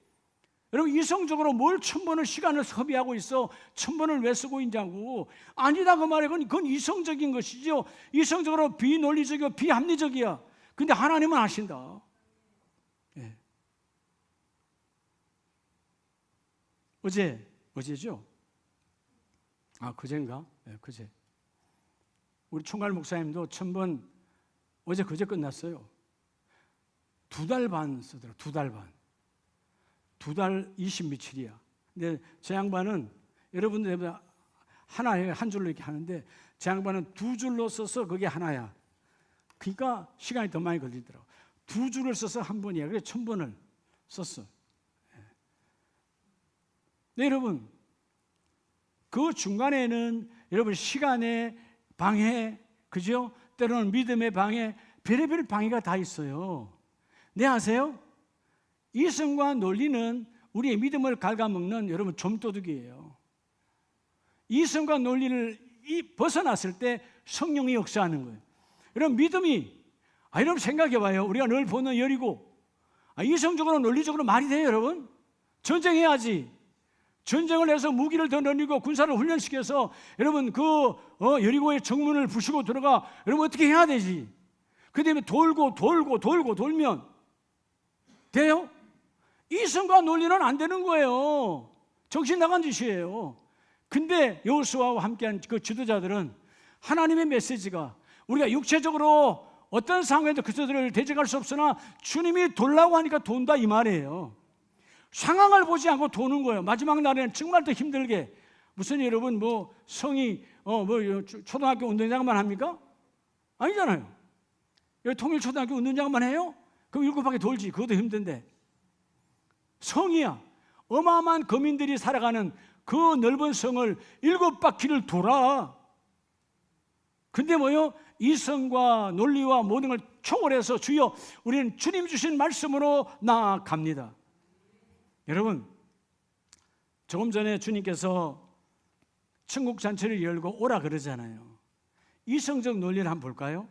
여러분, 이성적으로 뭘 1000번을 시간을 소비하고 있어? 1000번을 왜 쓰고 있냐고. 아니다 그 말이에요. 그건 이성적인 것이죠. 이성적으로 비논리적이고 비합리적이야. 근데 하나님은 아신다. 예. 어제죠? 그제인가? 네, 그제. 우리 총괄 목사님도 1000번 그제 끝났어요. 2달 반 쓰더라고요. 2달 반. 2달 20 며칠이야. 근데 제 양반은 여러분들 하나에 한 줄로 이렇게 하는데 제 양반은 2줄로 써서 그게 하나야. 그러니까 시간이 더 많이 걸리더라고. 2줄을 써서 한 번이야. 그래서 1000번을 썼어. 네, 여러분, 그 중간에는 여러분 시간의 방해, 그죠? 때로는 믿음의 방해, 별의별 방해가 다 있어요. 네, 아세요? 이성과 논리는 우리의 믿음을 갉아먹는 여러분 좀도둑이에요. 이성과 논리를 벗어났을 때 성령이 역사하는 거예요. 여러분, 믿음이 여러분 생각해봐요. 우리가 늘 보는 여리고 이성적으로 논리적으로 말이 돼요, 여러분? 전쟁해야지. 전쟁을 해서 무기를 더 늘리고 군사를 훈련시켜서 여러분 여리고의 정문을 부수고 들어가. 여러분 어떻게 해야 되지? 그 다음에 돌면 돼요? 이성과 논리는 안 되는 거예요. 정신 나간 짓이에요. 근데 여호수아와 함께한 그 지도자들은 하나님의 메시지가 우리가 육체적으로 어떤 상황에도 그들을 대적할 수 없으나 주님이 돌라고 하니까 돈다 이 말이에요. 상황을 보지 않고 도는 거예요. 마지막 날에는 정말 더 힘들게. 무슨 여러분 뭐 성이 초등학교 운동장만 합니까? 아니잖아요. 여기 통일초등학교 운동장만 해요? 그럼 7바퀴 돌지. 그것도 힘든데. 성이야. 어마어마한 거민들이 살아가는 그 넓은 성을 7바퀴를 돌아. 근데 뭐요? 이성과 논리와 모든 걸 초월해서 주여 우리는 주님 주신 말씀으로 나아갑니다. 여러분, 조금 전에 주님께서 천국 잔치를 열고 오라 그러잖아요. 이성적 논리를 한번 볼까요?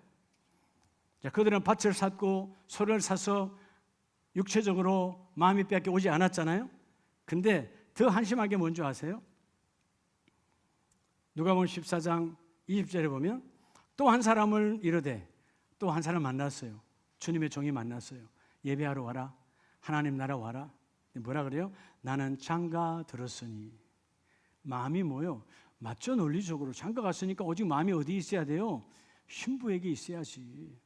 자, 그들은 밭을 샀고 소를 사서 육체적으로 마음이 빼앗겨 오지 않았잖아요. 근데 더 한심하게 뭔지 아세요? 누가복음 14장 20절에 보면 또 한 사람을 이르되 또 한 사람 만났어요. 주님의 종이 만났어요. 예배하러 와라. 하나님 나라 와라. 뭐라 그래요? 나는 장가 들었으니. 마음이 뭐요? 맞죠? 논리적으로 장가 갔으니까 오직 마음이 어디 있어야 돼요? 신부에게 있어야지.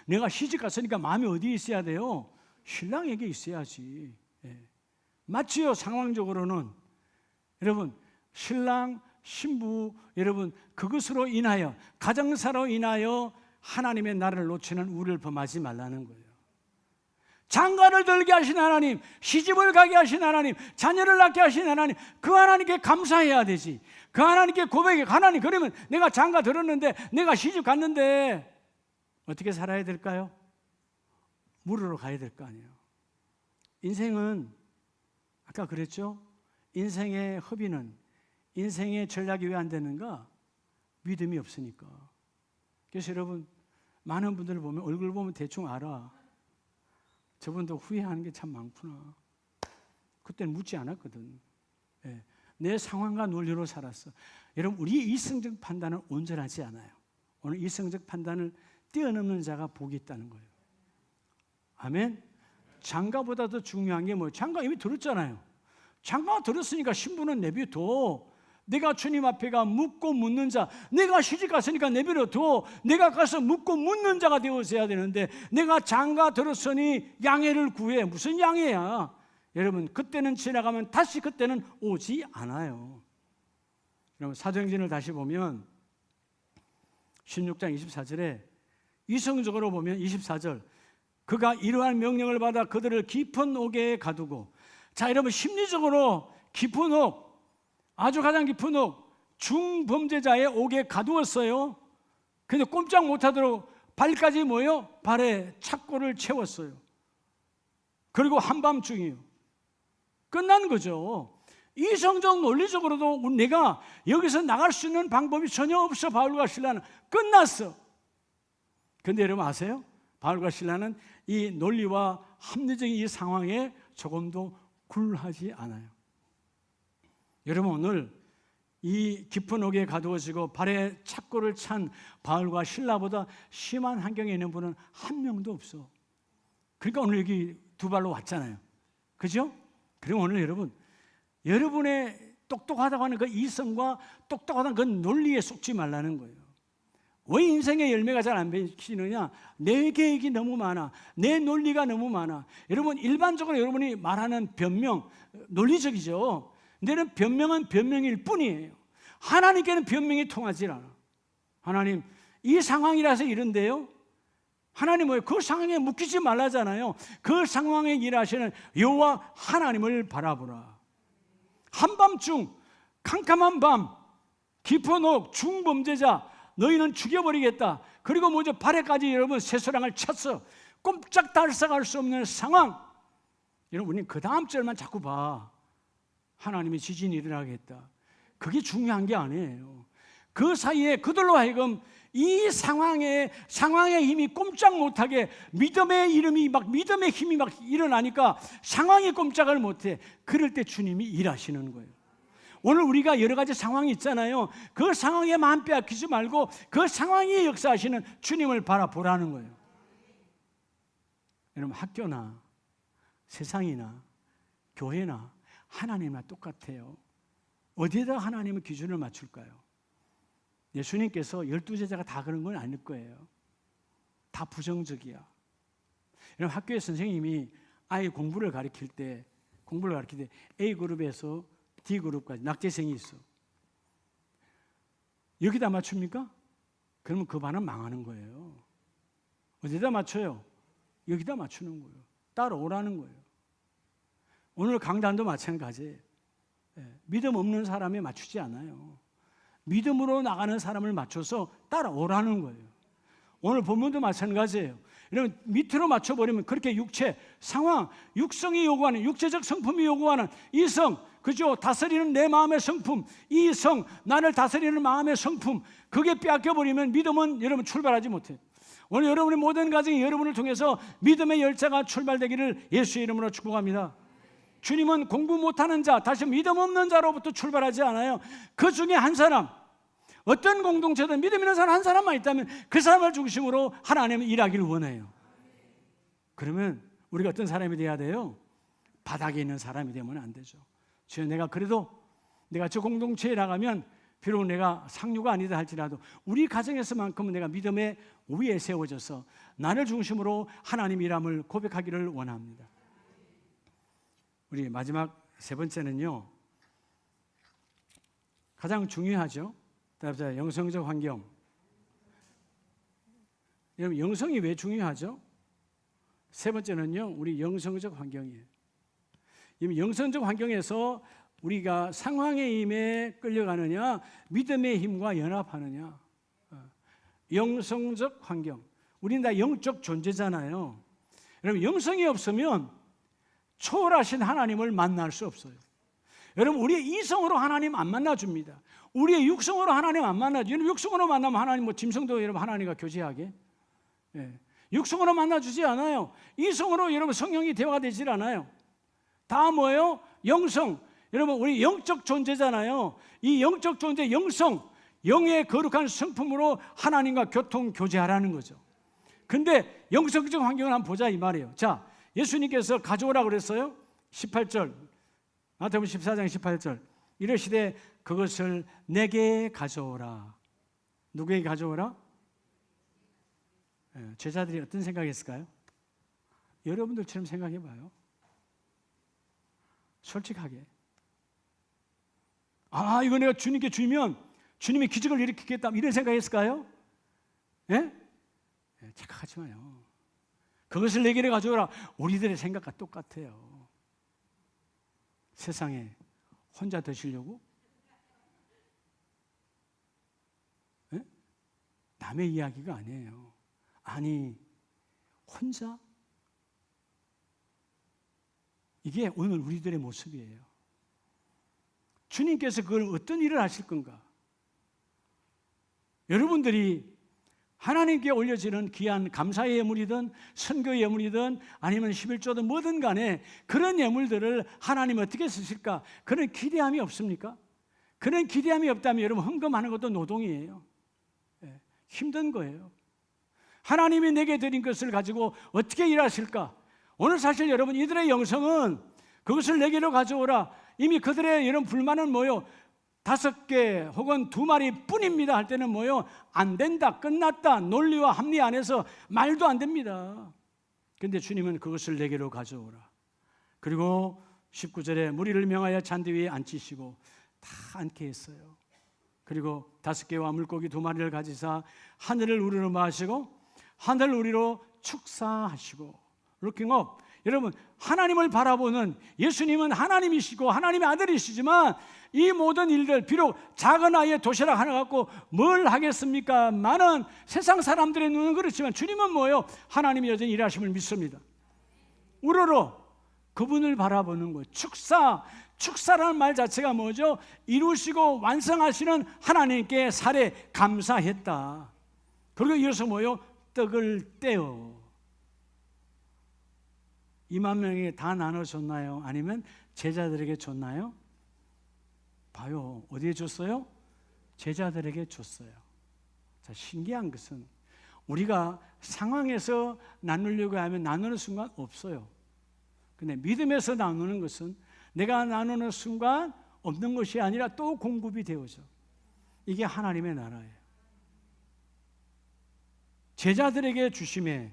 내가 시집 갔으니까 마음이 어디 있어야 돼요? 신랑에게 있어야지. 맞지요? 상황적으로는. 여러분, 신랑, 신부, 여러분 그것으로 인하여 가정사로 인하여 하나님의 나라를 놓치는 우리를 범하지 말라는 거예요. 장가를 들게 하신 하나님, 시집을 가게 하신 하나님, 자녀를 낳게 하신 하나님, 그 하나님께 감사해야 되지. 그 하나님께 고백해. 하나님, 그러면 내가 장가 들었는데 내가 시집 갔는데 어떻게 살아야 될까요? 물으러 가야 될 거 아니에요. 인생은 아까 그랬죠? 인생의 허비는, 인생의 전략이 왜 안 되는가? 믿음이 없으니까. 그래서 여러분, 많은 분들을 보면 얼굴 보면 대충 알아. 저분도 후회하는 게 참 많구나. 그때는 묻지 않았거든. 내 상황과 논리로 살았어. 여러분, 우리의 이성적 판단은 온전하지 않아요. 오늘 이성적 판단을 뛰어넘는 자가 복이 있다는 거예요. 아멘. 장가보다 더 중요한 게 뭐예요? 장가 이미 들었잖아요. 장가 들었으니까 신부는 내비둬. 내가 주님 앞에 가 묻고 묻는 자, 내가 시집 갔으니까 내버려둬. 내가 가서 묻고 묻는 자가 되어서야 되는데 내가 장가 들었으니 양해를 구해. 무슨 양해야? 여러분, 그때는 지나가면 다시 그때는 오지 않아요. 여러분, 사도행전을 다시 보면 16장 24절에 이성적으로 보면 24절, 그가 이러한 명령을 받아 그들을 깊은 옥에 가두고. 자, 여러분, 심리적으로 깊은 옥, 아주 가장 깊은 옥, 중범죄자의 옥에 가두었어요. 근데 꼼짝 못하도록 발까지 뭐예요? 발에 착고를 채웠어요. 그리고 한밤중이요. 끝난 거죠. 이성적 논리적으로도 내가 여기서 나갈 수 있는 방법이 전혀 없어. 바울과 실라는 끝났어. 근데 여러분 아세요? 바울과 실라는 이 논리와 합리적인 이 상황에 조금도 굴하지 않아요. 여러분, 오늘 이 깊은 옥에 가두어지고 발에 착고를 찬 바울과 실라보다 심한 환경에 있는 분은 한 명도 없어. 그러니까 오늘 여기 두 발로 왔잖아요. 그죠? 그럼 오늘 여러분의 똑똑하다고 하는 그 이성과 똑똑하다는 그 논리에 속지 말라는 거예요. 왜 인생의 열매가 잘 안 맺히느냐? 내 계획이 너무 많아. 내 논리가 너무 많아. 여러분, 일반적으로 여러분이 말하는 변명, 논리적이죠. 근데 변명은 변명일 뿐이에요. 하나님께는 변명이 통하지 않아. 하나님, 이 상황이라서 이런데요. 하나님 뭐예요? 그 상황에 묶이지 말라잖아요. 그 상황에 일하시는 여호와 하나님을 바라보라. 한밤중, 캄캄한 밤, 깊은 옥, 중범죄자, 너희는 죽여버리겠다. 그리고 먼저 발에까지 여러분 쇠소랑을 쳤어. 꼼짝달싹할 수 없는 상황. 여러분, 우리는 그 다음 절만 자꾸 봐. 하나님의 지진이 일어나겠다. 그게 중요한 게 아니에요. 그 사이에 그들로 하여금 이 상황의 힘이 꼼짝 못하게 믿음의 힘이 막 일어나니까 상황이 꼼짝을 못해. 그럴 때 주님이 일하시는 거예요. 오늘 우리가 여러 가지 상황이 있잖아요. 그 상황에 마음 빼앗기지 말고 그 상황에 역사하시는 주님을 바라보라는 거예요. 여러분, 학교나 세상이나 교회나 하나님과 똑같아요. 어디에다 하나님의 기준을 맞출까요? 예수님께서 12제자가 다 그런 건 아닐 거예요. 다 부정적이야. 여러분, 학교에 선생님이 아이 공부를 가르칠 때 A그룹에서 D그룹까지 낙제생이 있어. 여기다 맞춥니까? 그러면 그 반은 망하는 거예요. 어디다 맞춰요? 여기다 맞추는 거예요. 따라오라는 거예요. 오늘 강단도 마찬가지예요. 믿음 없는 사람에 맞추지 않아요. 믿음으로 나가는 사람을 맞춰서 따라오라는 거예요. 오늘 본문도 마찬가지예요. 여러분, 밑으로 맞춰버리면 그렇게 육체, 상황, 육성이 요구하는, 육체적 성품이 요구하는 이성, 그죠? 다스리는 내 마음의 성품, 이성, 나를 다스리는 마음의 성품, 그게 빼앗겨버리면 믿음은 여러분 출발하지 못해요. 오늘 여러분의 모든 가정이 여러분을 통해서 믿음의 열차가 출발되기를 예수의 이름으로 축복합니다. 주님은 공부 못하는 자, 다시 믿음 없는 자로부터 출발하지 않아요. 그 중에 한 사람, 어떤 공동체든 믿음 있는 사람 한 사람만 있다면 그 사람을 중심으로 하나님은 일하기를 원해요. 그러면 우리가 어떤 사람이 돼야 돼요? 바닥에 있는 사람이 되면 안 되죠. 주여, 내가 그래도 내가 저 공동체에 나가면 비록 내가 상류가 아니다 할지라도 우리 가정에서만큼은 내가 믿음의 위에 세워져서 나를 중심으로 하나님 일함을 고백하기를 원합니다. 우리 마지막 세 번째는요, 가장 중요하죠. 다음, 영성적 환경. 여러분, 영성이 왜 중요하죠? 세 번째는요, 우리 영성적 환경이에요. 영성적 환경에서 우리가 상황의 힘에 끌려가느냐, 믿음의 힘과 연합하느냐. 영성적 환경. 우리는 다 영적 존재잖아요. 여러분, 영성이 없으면 초월하신 하나님을 만날 수 없어요. 여러분, 우리의 이성으로 하나님 안 만나줍니다. 우리의 육성으로 하나님 안 만나죠. 육성으로 만나면 하나님, 뭐 짐승도 여러분 하나님과 교제하게, 육성으로 만나주지 않아요. 이성으로 여러분 성령이 대화가 되질 않아요. 다 뭐예요? 영성. 여러분, 우리 영적 존재잖아요. 이 영적 존재, 영성, 영의 거룩한 성품으로 하나님과 교통 교제하라는 거죠. 근데 영성적 환경을 한번 보자 이 말이에요. 자, 예수님께서 가져오라고 그랬어요. 18절, 마태복음 14장 18절. 이르시되 그것을 내게 가져오라. 누구에게 가져오라? 제자들이 어떤 생각했을까요? 여러분들처럼 생각해 봐요. 솔직하게. 아, 이거 내가 주님께 주면 주님이 기적을 일으키겠다, 이런 생각했을까요? 예? 착각하지 마요. 그것을 내게 가져오라. 우리들의 생각과 똑같아요. 세상에 혼자 드시려고? 예? 남의 이야기가 아니에요. 아니, 혼자? 이게 오늘 우리들의 모습이에요. 주님께서 그걸 어떤 일을 하실 건가? 여러분들이 하나님께 올려지는 귀한 감사의 예물이든 선교의 예물이든 아니면 11조든 뭐든 간에 그런 예물들을 하나님 어떻게 쓰실까? 그런 기대함이 없습니까? 그런 기대함이 없다면 여러분, 헌금하는 것도 노동이에요. 힘든 거예요. 하나님이 내게 드린 것을 가지고 어떻게 일하실까? 오늘 사실 여러분, 이들의 영성은 그것을 내게로 가져오라. 이미 그들의 이런 불만은 뭐요? 5개 혹은 2마리 뿐입니다 할 때는 뭐요? 안 된다, 끝났다, 논리와 합리 안에서 말도 안 됩니다. 그런데 주님은 그것을 내게로 가져오라. 그리고 19절에 무리를 명하여 잔디 위에 앉히시고 다 앉게 했어요. 그리고 5개와 물고기 2마리를 가지사 하늘을 우리로 마시고 하늘 우리로 축사하시고. looking up. 여러분, 하나님을 바라보는, 예수님은 하나님이시고 하나님의 아들이시지만 이 모든 일들, 비록 작은 아이의 도시락 하나 갖고 뭘 하겠습니까? 많은 세상 사람들의 눈은 그렇지만 주님은 뭐예요? 하나님이 여전히 일하심을 믿습니다. 우러러 그분을 바라보는 거예요. 축사라는 말 자체가 뭐죠? 이루시고 완성하시는 하나님께 살에 감사했다. 그리고 이어서 뭐예요? 떡을 떼어 2만 명에게 다 나눠줬나요? 아니면 제자들에게 줬나요? 봐요. 어디에 줬어요? 제자들에게 줬어요. 자, 신기한 것은 우리가 상황에서 나누려고 하면 나누는 순간 없어요. 근데 믿음에서 나누는 것은 내가 나누는 순간 없는 것이 아니라 또 공급이 되어져. 이게 하나님의 나라예요. 제자들에게 주심에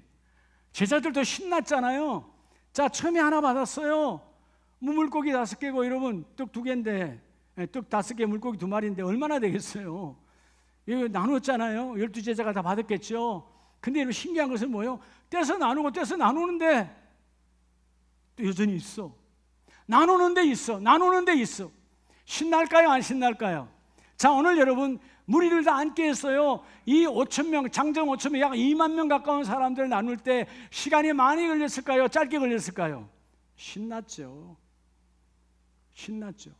제자들도 신났잖아요. 자, 처음에 하나 받았어요. 물고기 5개고 여러분 떡 2개인데 떡 5개 물고기 2마리인데 얼마나 되겠어요? 이거 나눴잖아요. 12제자가 다 받았겠죠. 근데 여러분 신기한 것은 뭐예요? 떼서 나누고 떼서 나누는데 또 여전히 있어. 나누는데 있어. 나누는데 있어. 신날까요? 안 신날까요? 자, 오늘 여러분 무리를 다 앉게 했어요. 이 5,000명, 장정 5,000명, 약 2만 명 가까운 사람들 나눌 때 시간이 많이 걸렸을까요? 짧게 걸렸을까요? 신났죠. 신났죠.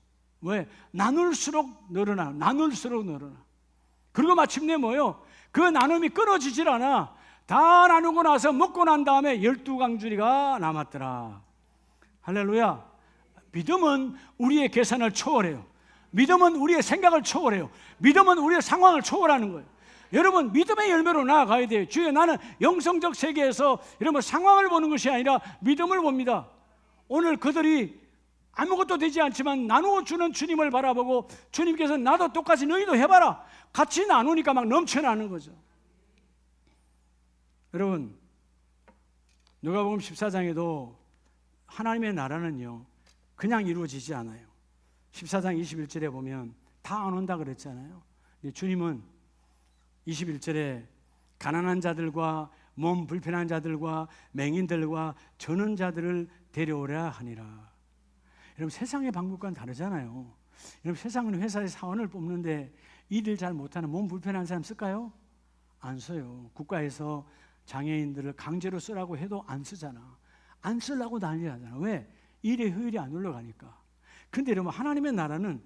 왜? 나눌수록 늘어나. 나눌수록 늘어나. 그리고 마침내 뭐예요? 그 나눔이 끊어지질 않아. 다 나누고 나서 먹고 난 다음에 12강주리가 남았더라. 할렐루야. 믿음은 우리의 계산을 초월해요. 믿음은 우리의 생각을 초월해요. 믿음은 우리의 상황을 초월하는 거예요. 여러분, 믿음의 열매로 나아가야 돼요. 주여, 나는 영성적 세계에서 여러분 상황을 보는 것이 아니라 믿음을 봅니다. 오늘 그들이 아무것도 되지 않지만 나누어 주는 주님을 바라보고 주님께서 나도 똑같이 너희도 해봐라. 같이 나누니까 막 넘쳐나는 거죠. 여러분, 누가복음 14장에도 하나님의 나라는요 그냥 이루어지지 않아요. 14장 21절에 보면 다 안 온다 그랬잖아요. 주님은 21절에 가난한 자들과 몸 불편한 자들과 맹인들과 저는 자들을 데려오라 하니라. 여러분, 세상의 방법과는 다르잖아요. 여러분, 세상은 회사에 사원을 뽑는데 일을 잘 못하는 몸 불편한 사람 쓸까요? 안 써요. 국가에서 장애인들을 강제로 쓰라고 해도 안 쓰잖아. 안 쓰려고 난리 나잖아. 왜? 일의 효율이 안 올라가니까. 근데 여러분, 하나님의 나라는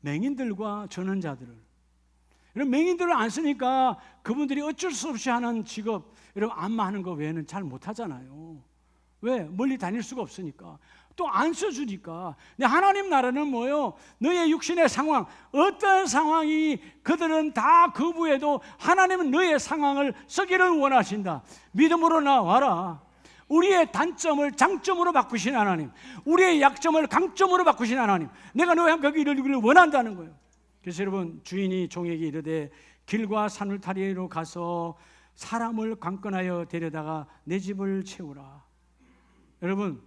맹인들과 전원자들을, 여러분, 맹인들을 안 쓰니까 그분들이 어쩔 수 없이 하는 직업, 여러분, 안마하는 거 외에는 잘 못하잖아요. 왜? 멀리 다닐 수가 없으니까. 또 안 써주니까. 근데 하나님 나라는 뭐예요? 너의 육신의 상황, 어떤 상황이 그들은 다 거부해도 하나님은 너의 상황을 쓰기를 원하신다. 믿음으로 나와라. 우리의 단점을 장점으로 바꾸신 하나님, 우리의 약점을 강점으로 바꾸신 하나님, 내가 너의 거기를 이루기를 원한다는 거예요. 그래서 여러분, 주인이 종에게 이르되 길과 산울타리로 가서 사람을 강권하여 데려다가 내 집을 채우라. 여러분,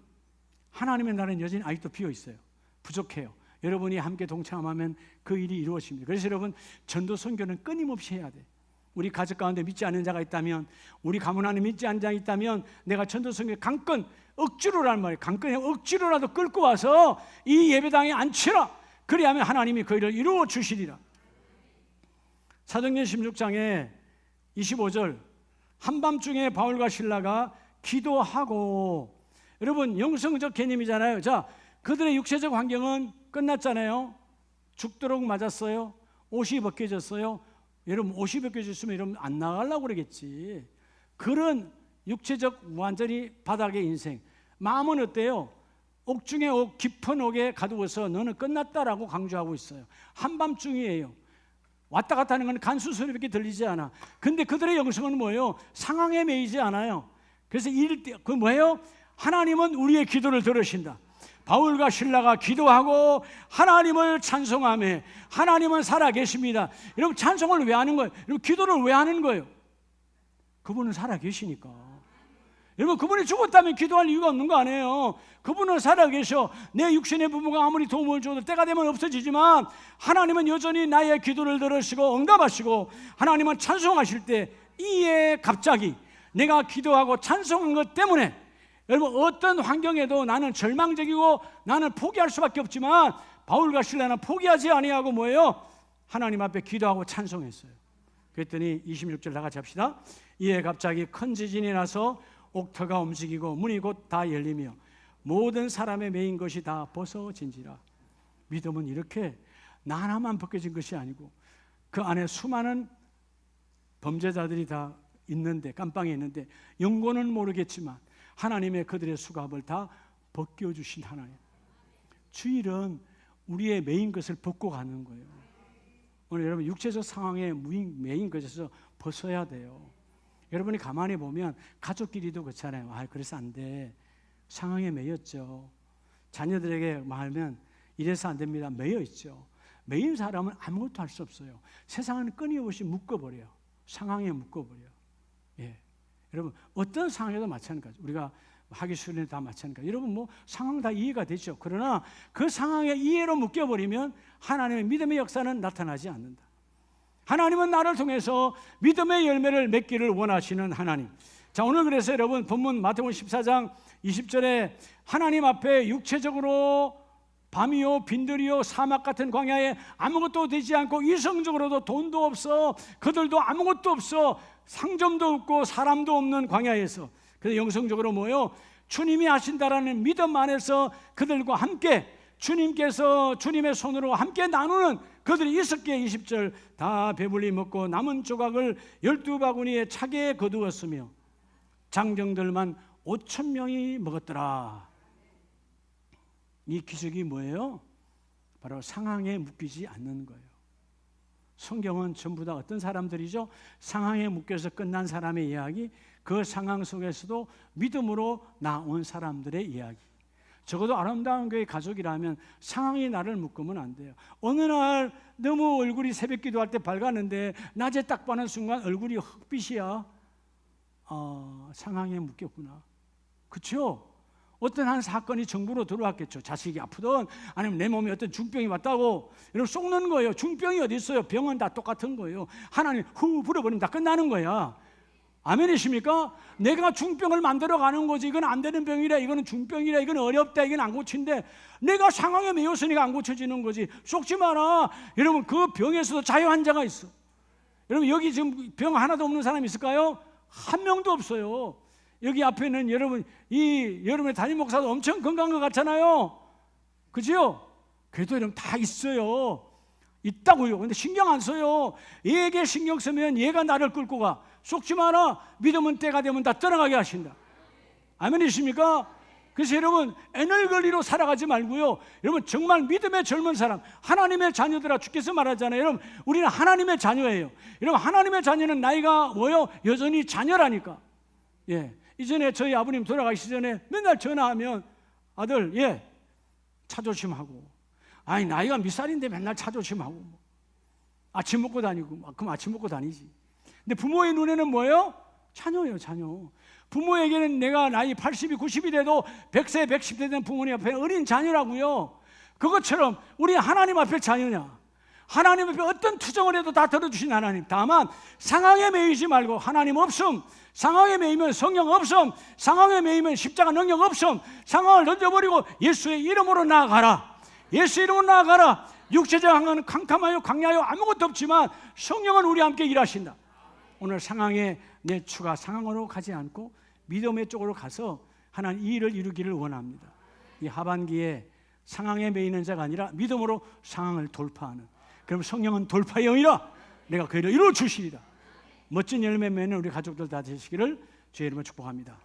하나님의 나라는 여전히 아직도 비어 있어요. 부족해요. 여러분이 함께 동참하면 그 일이 이루어집니다. 그래서 여러분, 전도 선교는 끊임없이 해야 돼. 우리 가족 가운데 믿지 않는 자가 있다면, 우리 가문 안에 믿지 않는 자가 있다면 내가 전도 선교 강권, 억지로란 말이에요. 강권에 억지로라도 끌고 와서 이 예배당에 앉히라. 그리하면 하나님이 그 일을 이루어 주시리라. 사도행전 16장에 25절, 한밤중에 바울과 실라가 기도하고, 여러분, 영성적 개념이잖아요. 자, 그들의 육체적 환경은 끝났잖아요. 죽도록 맞았어요. 옷이 벗겨졌어요. 여러분, 옷이 벗겨졌으면 여러분 안 나가려고 그러겠지. 그런 육체적 완전히 바닥의 인생. 마음은 어때요? 옥중에 옥, 깊은 옥에 가두어서 너는 끝났다라고 강조하고 있어요. 한밤중이에요. 왔다 갔다 하는 건 간수 소리밖에 들리지 않아. 근데 그들의 영성은 뭐예요? 상황에 매이지 않아요. 그래서 그 뭐예요? 하나님은 우리의 기도를 들으신다. 바울과 실라가 기도하고 하나님을 찬송하며 하나님은 살아계십니다. 여러분, 찬송을 왜 하는 거예요? 여러분, 기도를 왜 하는 거예요? 그분은 살아계시니까. 여러분, 그분이 죽었다면 기도할 이유가 없는 거 아니에요. 그분은 살아계셔. 내 육신의 부모가 아무리 도움을 줘도 때가 되면 없어지지만 하나님은 여전히 나의 기도를 들으시고 응답하시고, 하나님은 찬송하실 때 이에 갑자기 내가 기도하고 찬송한 것 때문에, 여러분, 어떤 환경에도 나는 절망적이고 나는 포기할 수밖에 없지만 바울과 실라는 포기하지 아니하고 뭐예요? 하나님 앞에 기도하고 찬송했어요. 그랬더니 26절 다 같이 합시다. 이에 갑자기 큰 지진이 나서 옥터가 움직이고 문이 곧 다 열리며 모든 사람의 매인 것이 다 벗어진지라. 믿음은 이렇게 나 하나만 벗겨진 것이 아니고 그 안에 수많은 범죄자들이 다 있는데, 깜빵에 있는데 영고는 모르겠지만 하나님의 그들의 수갑을 다 벗겨주신 하나님. 주일은 우리의 매인 것을 벗고 가는 거예요. 오늘 여러분, 육체적 상황에 매인 것에서 벗어야 돼요. 여러분이 가만히 보면 가족끼리도 그렇잖아요. 그래서 안 돼. 상황에 매였죠. 자녀들에게 말하면 이래서 안 됩니다. 매여 있죠. 매인 사람은 아무것도 할 수 없어요. 세상은 끊임없이 묶어버려요. 상황에 묶어버려요. 예. 여러분 어떤 상황에도 마찬가지. 우리가 하기 싫은 다 마찬가지. 여러분 뭐 상황 다 이해가 되죠. 그러나 그 상황에 이해로 묶여버리면 하나님의 믿음의 역사는 나타나지 않는다. 하나님은 나를 통해서 믿음의 열매를 맺기를 원하시는 하나님. 자, 오늘 그래서 여러분 본문 마태복음 14장 20절에 하나님 앞에 육체적으로 밤이요 빈들이요 사막 같은 광야에 아무것도 되지 않고 이성적으로도 돈도 없어, 그들도 아무것도 없어, 상점도 없고 사람도 없는 광야에서, 그래서 영성적으로 뭐요? 주님이 하신다라는 믿음 안에서 그들과 함께 주님께서 주님의 손으로 함께 나누는 그들이 있었기에 20절 다 배불리 먹고 남은 조각을 12바구니에 차게 거두었으며 장정들만 5,000명이 먹었더라. 이 기적이 뭐예요? 바로 상황에 묶이지 않는 거예요. 성경은 전부 다 어떤 사람들이죠? 상황에 묶여서 끝난 사람의 이야기, 그 상황 속에서도 믿음으로 나온 사람들의 이야기. 적어도 아름다운 교회 가족이라면 상황이 나를 묶으면 안 돼요. 어느 날 너무 얼굴이 새벽 기도할 때 밝았는데 낮에 딱 보는 순간 얼굴이 흑빛이야. 상황에 묶였구나. 그렇죠? 어떤 한 사건이 정부로 들어왔겠죠. 자식이 아프든 아니면 내 몸에 어떤 중병이 왔다고 이러면 쏙는 거예요. 중병이 어디 있어요? 병은 다 똑같은 거예요. 하나님 후 불어버리면 다 끝나는 거야. 아멘이십니까? 내가 중병을 만들어가는 거지. 이건 안 되는 병이래, 이거는 중병이래, 이건 어렵다, 이건 안 고친대. 내가 상황에 매였으니까 안 고쳐지는 거지. 속지 마라. 여러분 그 병에서도 자유환자가 있어. 여러분 여기 지금 병 하나도 없는 사람 있을까요? 한 명도 없어요. 여기 앞에는 여러분의 담임 목사도 엄청 건강한 것 같잖아요. 그죠? 그래도 여러분 다 있어요. 있다고요. 근데 신경 안 써요. 얘에게 신경 쓰면 얘가 나를 끌고 가. 속지 마라. 믿음은 때가 되면 다 떠나가게 하신다. 아멘이십니까? 그래서 여러분 에너걸리로 살아가지 말고요. 여러분 정말 믿음의 젊은 사람, 하나님의 자녀들아, 주께서 말하잖아요. 여러분 우리는 하나님의 자녀예요. 여러분 하나님의 자녀는 나이가 뭐요? 여전히 자녀라니까. 예. 이전에 저희 아버님 돌아가시기 전에 맨날 전화하면 아들, 차 조심하고. 아니 나이가 몇 살인데 맨날 차 조심하고. 아침 먹고 다니고. 그럼 아침 먹고 다니지. 근데 부모의 눈에는 뭐예요? 자녀예요, 자녀. 부모에게는 내가 나이 80이 90이 돼도 100세 110세 된 부모님 앞에 어린 자녀라고요. 그것처럼 우리 하나님 앞에 자녀냐. 하나님 앞에 어떤 투정을 해도 다 들어주신 하나님. 다만 상황에 매이지 말고 하나님 없음, 상황에 매이면 성령 없음, 상황에 매이면 십자가 능력 없음, 상황을 던져버리고 예수의 이름으로 나아가라. 예수 이름으로 나아가라. 육체적 항은 캄캄하여 광야여 아무것도 없지만 성령은 우리 함께 일하신다. 오늘 상황에 내 추가 상황으로 가지 않고 믿음의 쪽으로 가서 하나님 이 일을 이루기를 원합니다. 이 하반기에 상황에 매이는 자가 아니라 믿음으로 상황을 돌파하는, 그럼 성령은 돌파의 영이라 내가 그 일을 이루어 주시리라. 멋진 열매 맺는 우리 가족들 다 되시기를 주의 이름으로 축복합니다.